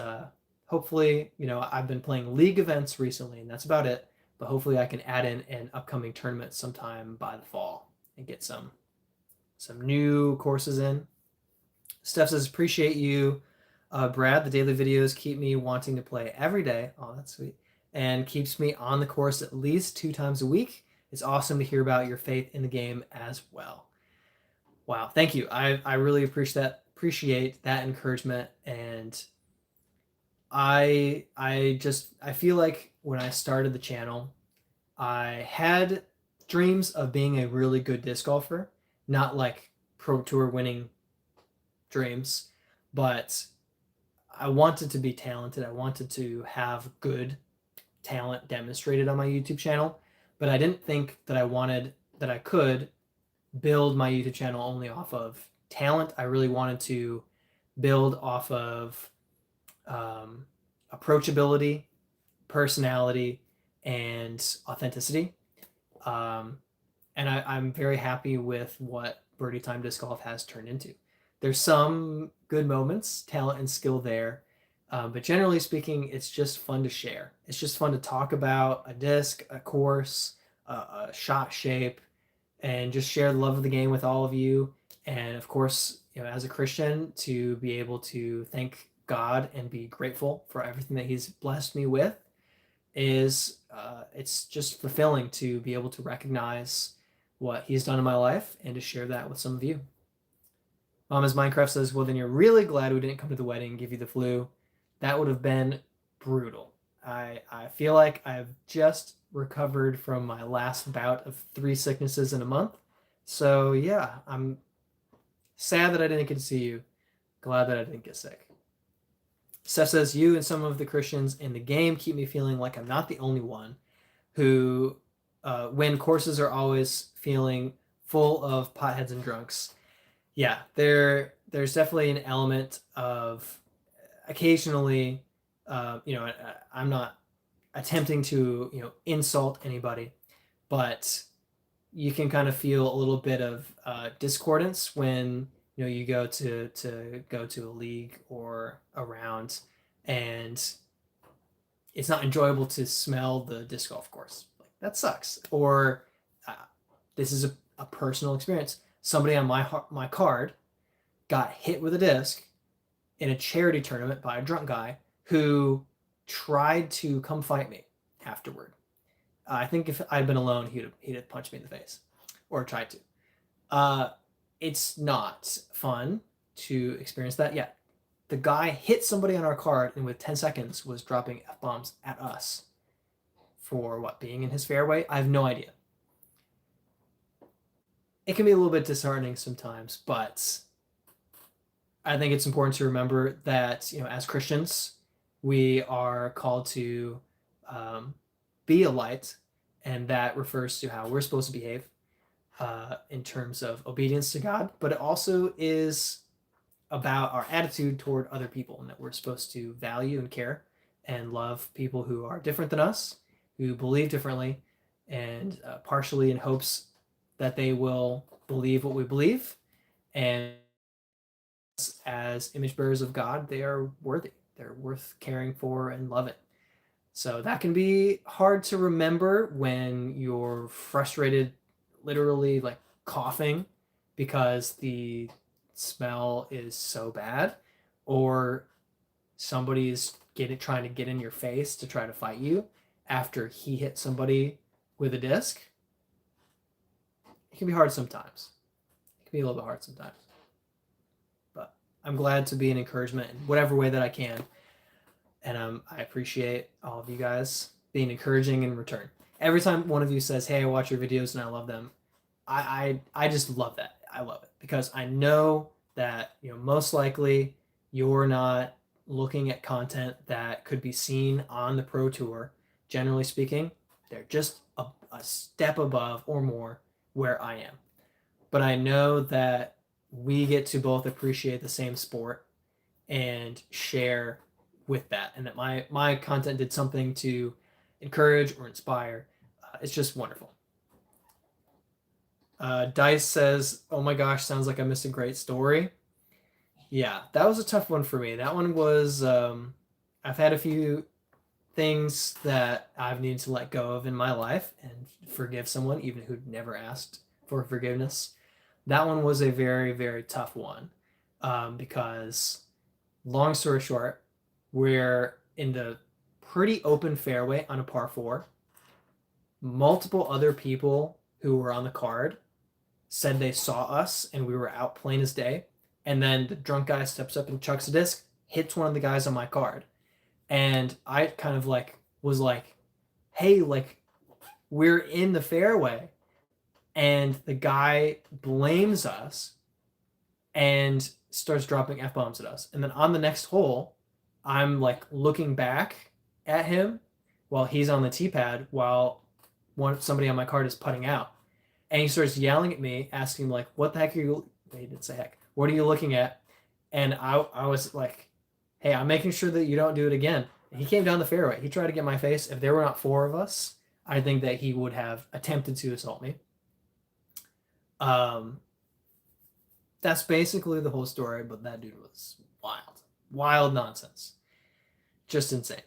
hopefully, I've been playing league events recently, and that's about it, but hopefully I can add in an upcoming tournament sometime by the fall and get some new courses in. Steph says, appreciate you, Brad. The daily videos keep me wanting to play every day. Oh, that's sweet. And keeps me on the course at least 2 times a week. It's awesome to hear about your faith in the game as well. Wow, thank you. I really appreciate that encouragement. And I feel like when I started the channel, I had dreams of being a really good disc golfer, not like pro tour winning dreams, but I wanted to be talented. I wanted to have good talent demonstrated on my YouTube channel, but I didn't think that I could build my YouTube channel only off of talent. I really wanted to build off of approachability, personality, and authenticity. And I'm very happy with what Birdietime Disc Golf has turned into. There's some good moments, talent and skill there, but generally speaking, it's just fun to share. It's just fun to talk about a disc, a course, a shot shape, and just share the love of the game with all of you. And of course, as a Christian, to be able to thank God and be grateful for everything that He's blessed me with is it's just fulfilling to be able to recognize what He's done in my life and to share that with some of you. Mama's Minecraft says, well, then you're really glad we didn't come to the wedding and give you the flu. That would have been brutal. I feel like I've just recovered from my last bout of 3 sicknesses in a month. So yeah, I'm sad that I didn't get to see you. Glad that I didn't get sick. Steph says, you and some of the Christians in the game keep me feeling like I'm not the only one who, when courses are always feeling full of potheads and drunks. Yeah, there's definitely an element of occasionally, I'm not attempting to, insult anybody, but you can kind of feel a little bit of discordance when you go to a league or a round, and it's not enjoyable to smell the disc golf course. Like, that sucks. Or uh, this is a personal experience. Somebody on my card got hit with a disc in a charity tournament by a drunk guy who tried to come fight me afterward. I think if I'd been alone, he'd have punched me in the face or tried to. Uh, it's not fun to experience that. Yeah, the guy hit somebody on our card and with 10 seconds was dropping F bombs at us for what, being in his fairway? I have no idea. It can be a little bit disheartening sometimes, but I think it's important to remember that, as Christians, we are called to um, be a light, and that refers to how we're supposed to behave in terms of obedience to God, but it also is about our attitude toward other people, and that we're supposed to value and care and love people who are different than us, who believe differently, and partially in hopes that they will believe what we believe. And as image bearers of God, they are worthy. They're worth caring for and loving. So that can be hard to remember when you're frustrated, literally like coughing because the smell is so bad, or somebody's trying to get in your face to try to fight you after he hit somebody with a disc. It can be hard sometimes. It can be a little bit hard sometimes. But I'm glad to be an encouragement in whatever way that I can. And I appreciate all of you guys being encouraging in return. Every time one of you says, "Hey, I watch your videos and I love them," I just love that. I love it because I know that most likely you're not looking at content that could be seen on the pro tour. Generally speaking, they're just a step above or more where I am. But I know that we get to both appreciate the same sport and share with that, and that my content did something to encourage or inspire. It's just wonderful. Dice says, "Oh my gosh, sounds like I missed a great story." Yeah, that was a tough one for me. That one was I've had a few things that I've needed to let go of in my life and forgive someone even who'd never asked for forgiveness. That one was a very, very tough one, because long story short, we're in the pretty open fairway on a par 4. Multiple other people who were on the card said they saw us and we were out plain as day. And then the drunk guy steps up and chucks a disc, hits one of the guys on my card. And I kind of was like, "Hey, like, we're in the fairway." And the guy blames us and starts dropping F bombs at us. And then on the next hole, I'm like looking back at him while he's on the tee pad while somebody on my card is putting out. And he starts yelling at me, asking like, "What the heck are you?" He didn't say heck. "What are you looking at?" And I was like, "Hey, I'm making sure that you don't do it again." And he came down the fairway. He tried to get my face. If there were not 4 of us, I think that he would have attempted to assault me. Um, that's basically the whole story, but that dude was wild. Wild nonsense. Just insane.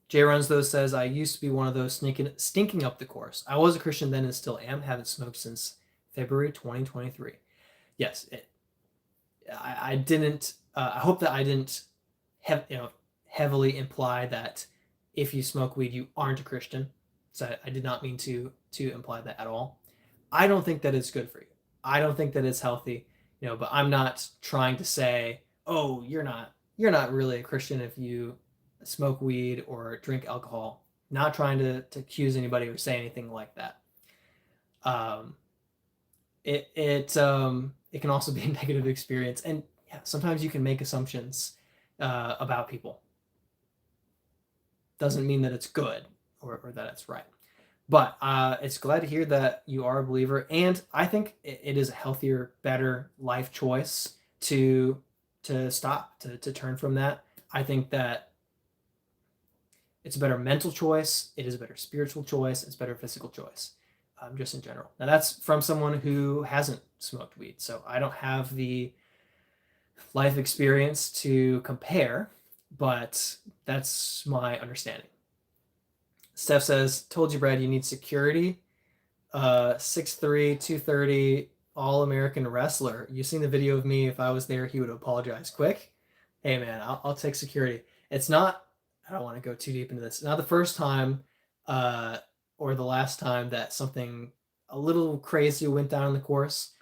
Jay Runs though says, "I used to be one of those stinking up the course. I was a Christian then and still am. Haven't smoked since February 2023. Yes, I didn't. I hope that I didn't heavily imply that if you smoke weed you aren't a Christian. So I did not mean to imply that at all. I don't think that it's good for you. I don't think that it's healthy. But I'm not trying to say, "Oh, you're not really a Christian if you smoke weed or drink alcohol." Not trying to accuse anybody or say anything like that. Um, it can also be a negative experience, and yeah, sometimes you can make assumptions about people. Doesn't mean that it's good or that it's right. But it's glad to hear that you are a believer, and I think it is a healthier, better life choice to stop, to turn from that. I think that it's a better mental choice. It is a better spiritual choice. It's a better physical choice. just in general. Now that's from someone who hasn't smoked weed, so I don't have the life experience to compare, but that's my understanding. Steph says, "Told you, Brad, you need security. 6'3", 230, all-American wrestler. You seen the video of me? If I was there, he would apologize quick. Hey, man, I'll take security. It's not, I don't want to go too deep into this. Not the first time or the last time that something a little crazy went down the course.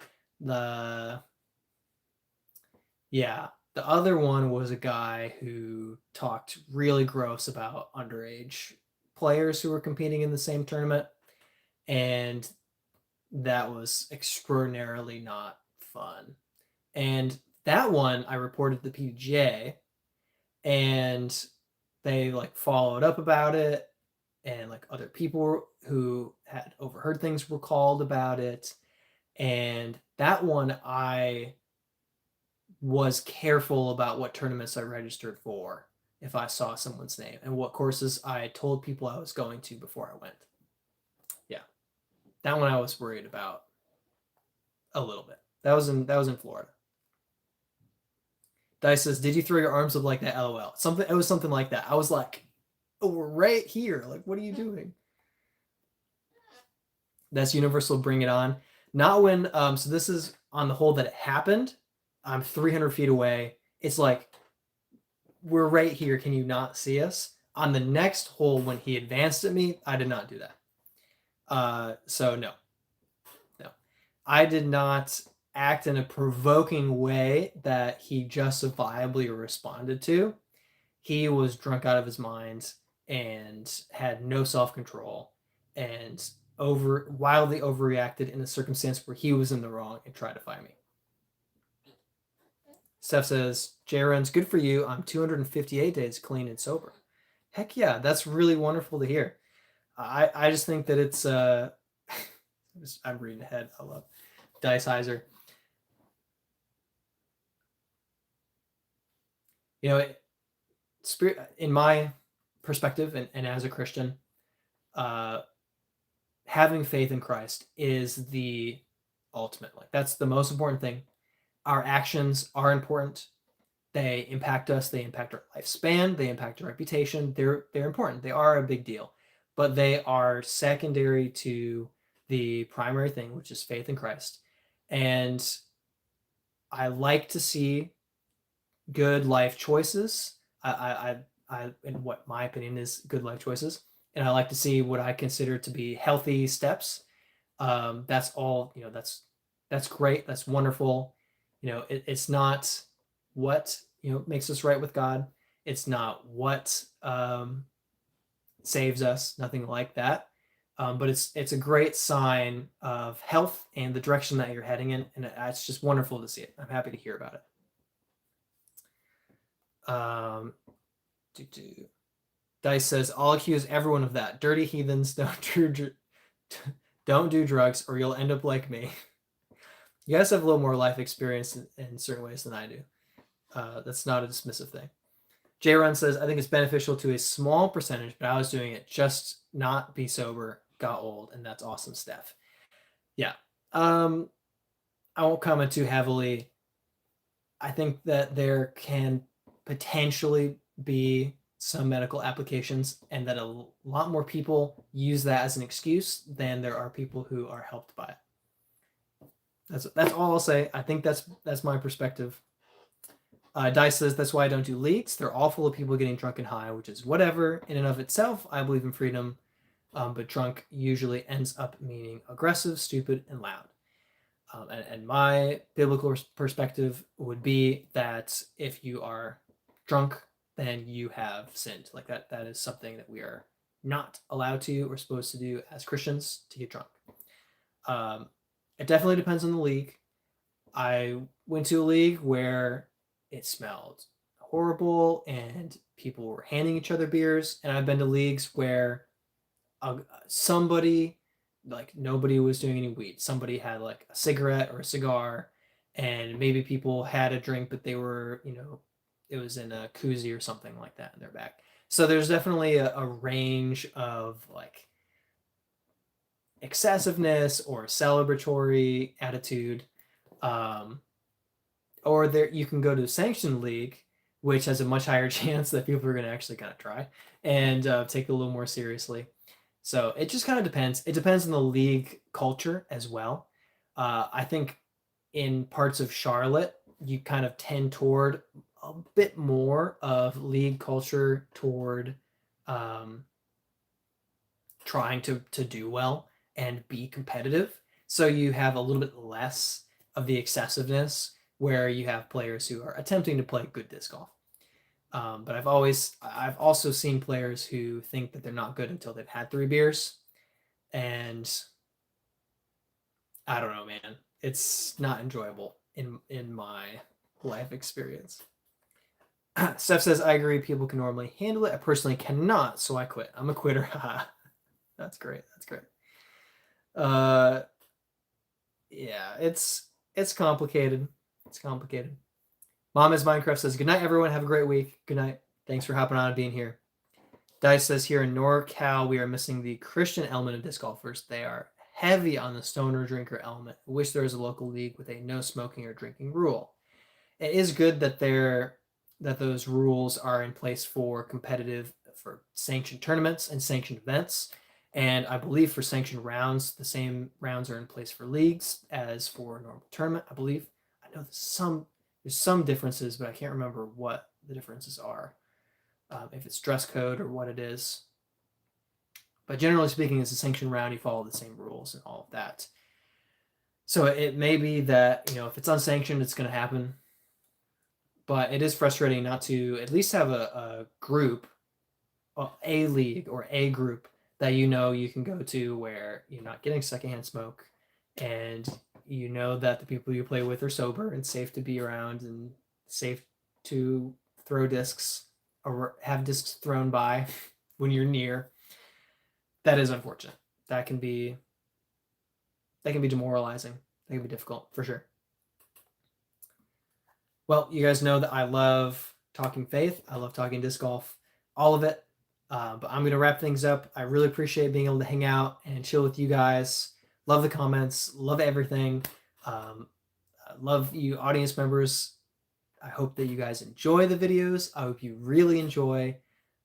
Yeah, the other one was a guy who talked really gross about underage players who were competing in the same tournament, and that was extraordinarily not fun. And that one I reported to the PGA, and they like followed up about it, and like other people who had overheard things were called about it. And that one I was careful about what tournaments I registered for if I saw someone's name, and what courses I told people I was going to before I went. Yeah, that one I was worried about a little bit. That was in Florida. Dice says, "Did you throw your arms up like that? LOL." Something. It was something like that. I was like, "Oh, we're right here. Like, what are you doing?" That's Universal. Bring it on. Not when. So this is on the hole that it happened. I'm 300 feet away. It's like, we're right here. Can you not see us? On the next hole, when he advanced at me, I did not do that. So no. I did not act in a provoking way that he justifiably responded to. He was drunk out of his mind and had no self-control and wildly overreacted in a circumstance where he was in the wrong and tried to fight me. Steph says, "J-Run's good for you. I'm 258 days clean and sober." Heck yeah, that's really wonderful to hear. I just think that it's I'm reading ahead. I love Dice Heiser. You know, spirit, in my perspective, and as a Christian, having faith in Christ is the ultimate. Like, that's the most important thing. Our actions are important. They impact us. They impact our lifespan. They impact our reputation. They're important. They are a big deal, but they are secondary to the primary thing, which is faith in Christ. And I like to see good life choices. In what my opinion is good life choices, and I like to see what I consider to be healthy steps. That's all. That's great. That's wonderful. It's not what makes us right with God. It's not what saves us. Nothing like that. But it's a great sign of health and the direction that you're heading in, and it's just wonderful to see it. I'm happy to hear about it. Dice says, "I'll accuse everyone of that. Dirty heathens don't do drugs, or you'll end up like me." You guys have a little more life experience in certain ways than I do. That's not a dismissive thing. J-Run says, "I think it's beneficial to a small percentage, but I was doing it just not be sober, got old, and that's awesome, Steph." Yeah. I won't comment too heavily. I think that there can potentially be some medical applications, and that a lot more people use that as an excuse than there are people who are helped by it. That's all I'll say. I think that's my perspective. Dice says, "That's why I don't do leagues. They're all full of people getting drunk and high, which is whatever in and of itself. I believe in freedom, but drunk usually ends up meaning aggressive, stupid, and loud." And my biblical perspective would be that if you are drunk, then you have sinned. Like that is something that we are not allowed to or supposed to do as Christians, to get drunk. It definitely depends on the league. I went to a league where it smelled horrible and people were handing each other beers, and I've been to leagues where somebody, like, nobody was doing any weed. Somebody had like a cigarette or a cigar, and maybe people had a drink, but they were, it was in a koozie or something like that in their back. So there's definitely a range of like excessiveness or celebratory attitude. Um, or there you can go to a sanctioned league, which has a much higher chance that people are going to actually kind of try and take it a little more seriously. So it just kind of depends. It depends on the league culture as well. I think in parts of Charlotte, you kind of tend toward a bit more of league culture toward um, trying to do well and be competitive. So you have a little bit less of the excessiveness where you have players who are attempting to play good disc golf. But I've also seen players who think that they're not good until they've had 3 beers, and I don't know, man. It's not enjoyable in my life experience. Steph says, I agree. People can normally handle it. I personally cannot, so I quit. I'm a quitter. That's great. That's great. Yeah, it's complicated. It's complicated. Mom is Minecraft says, good night, everyone. Have a great week. Good night. Thanks for hopping on and being here. Dice says, here in NorCal, we are missing the Christian element of disc golfers. They are heavy on the stoner drinker element. I wish there was a local league with a no smoking or drinking rule. It is good that those rules are in place for sanctioned tournaments and sanctioned events. And I believe for sanctioned rounds, the same rounds are in place for leagues as for a normal tournament, I believe. I know there's some differences, but I can't remember what the differences are. If it's dress code or what it is. But generally speaking, it's a sanctioned round, you follow the same rules and all of that. So it may be that, if it's unsanctioned, it's going to happen. But it is frustrating not to at least have a group, a league or a group that you can go to where you're not getting secondhand smoke, and that the people you play with are sober and safe to be around and safe to throw discs or have discs thrown by when you're near. That is unfortunate. That can be demoralizing. That can be difficult for sure. Well, you guys know that I love talking faith. I love talking disc golf, all of it. But I'm going to wrap things up. I really appreciate being able to hang out and chill with you guys. Love the comments. Love everything. Love you audience members. I hope that you guys enjoy the videos. I hope you really enjoy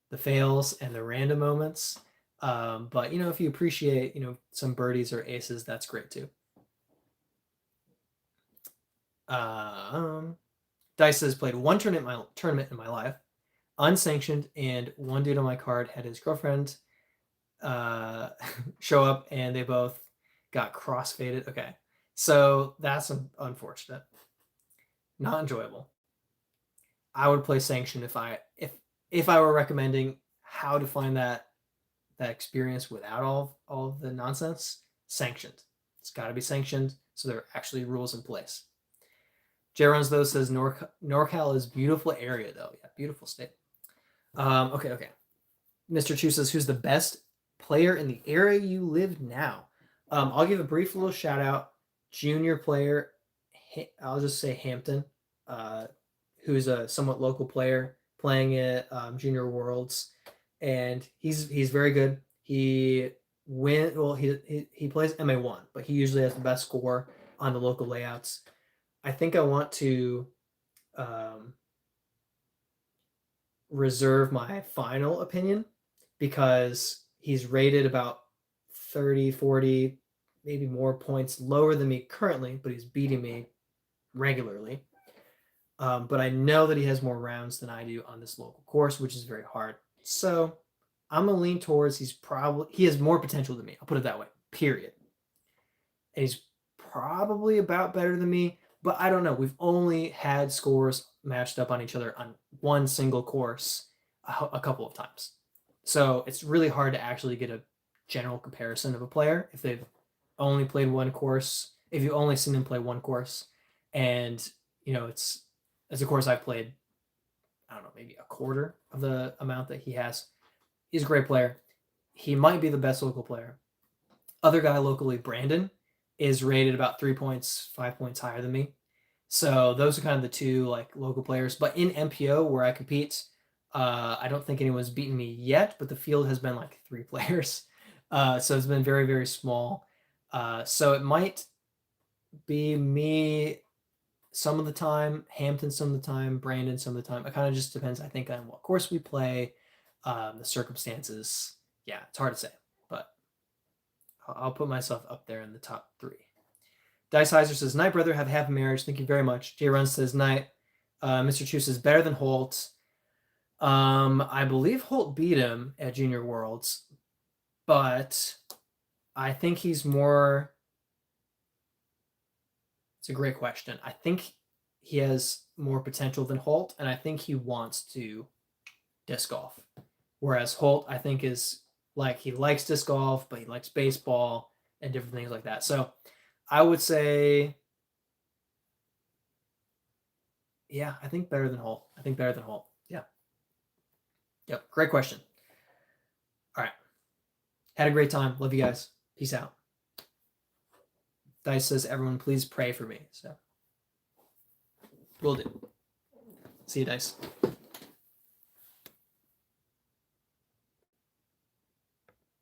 the fails and the random moments. But if you appreciate, some birdies or aces, that's great too. Dice has played one tournament in my life, unsanctioned, and one dude on my card had his girlfriend show up, and they both got cross-faded. Okay, so that's unfortunate, not enjoyable. I would play sanctioned if I were recommending how to find that experience without all of the nonsense. Sanctioned. It's got to be sanctioned, so there are actually rules in place. Jay Runs though says NorCal is beautiful area though. Yeah, beautiful state. Okay. Mr. Chu says, who's the best player in the area you live now? I'll give a brief little shout out. Junior player, I'll just say Hampton, who's a somewhat local player playing at Junior Worlds, and he's very good. He plays MA1, but he usually has the best score on the local layouts. I think I want to reserve my final opinion because he's rated about 30, 40, maybe more points lower than me currently, but he's beating me regularly. But I know that he has more rounds than I do on this local course, which is very hard. So I'm going to lean towards he has more potential than me. I'll put it that way, period. And he's probably about better than me, but I don't know. We've only had scores matched up on each other on one single course a couple of times. So it's really hard to actually get a general comparison of a player if they've only played one course, if you've only seen them play one course. And, it's a course I've played, I don't know, maybe a quarter of the amount that he has. He's a great player. He might be the best local player. Other guy locally, Brandon, is rated about 3 points, 5 points higher than me. So those are kind of the two local players. But in MPO where I compete, I don't think anyone's beaten me yet, but the field has been 3 players. So it's been very, very small. So it might be me some of the time, Hampton some of the time, Brandon some of the time. It kind of just depends, I think, on what course we play, the circumstances. Yeah, it's hard to say, but I'll put myself up there in the top 3. Dice Heiser says, night, brother, have a happy marriage. Thank you very much. Jay Run says, night. Mr. Chu says, better than Holt. I believe Holt beat him at Junior Worlds, but I think he's more... It's a great question. I think he has more potential than Holt, and I think he wants to disc golf. Whereas Holt, I think, is like, he likes disc golf, but he likes baseball and different things like that. So I would say, yeah, I think better than Holt. I think better than Holt. Yeah. Yep. Great question. All right. Had a great time. Love you guys. Peace out. Dice says, everyone, please pray for me. So, will do. See you, Dice.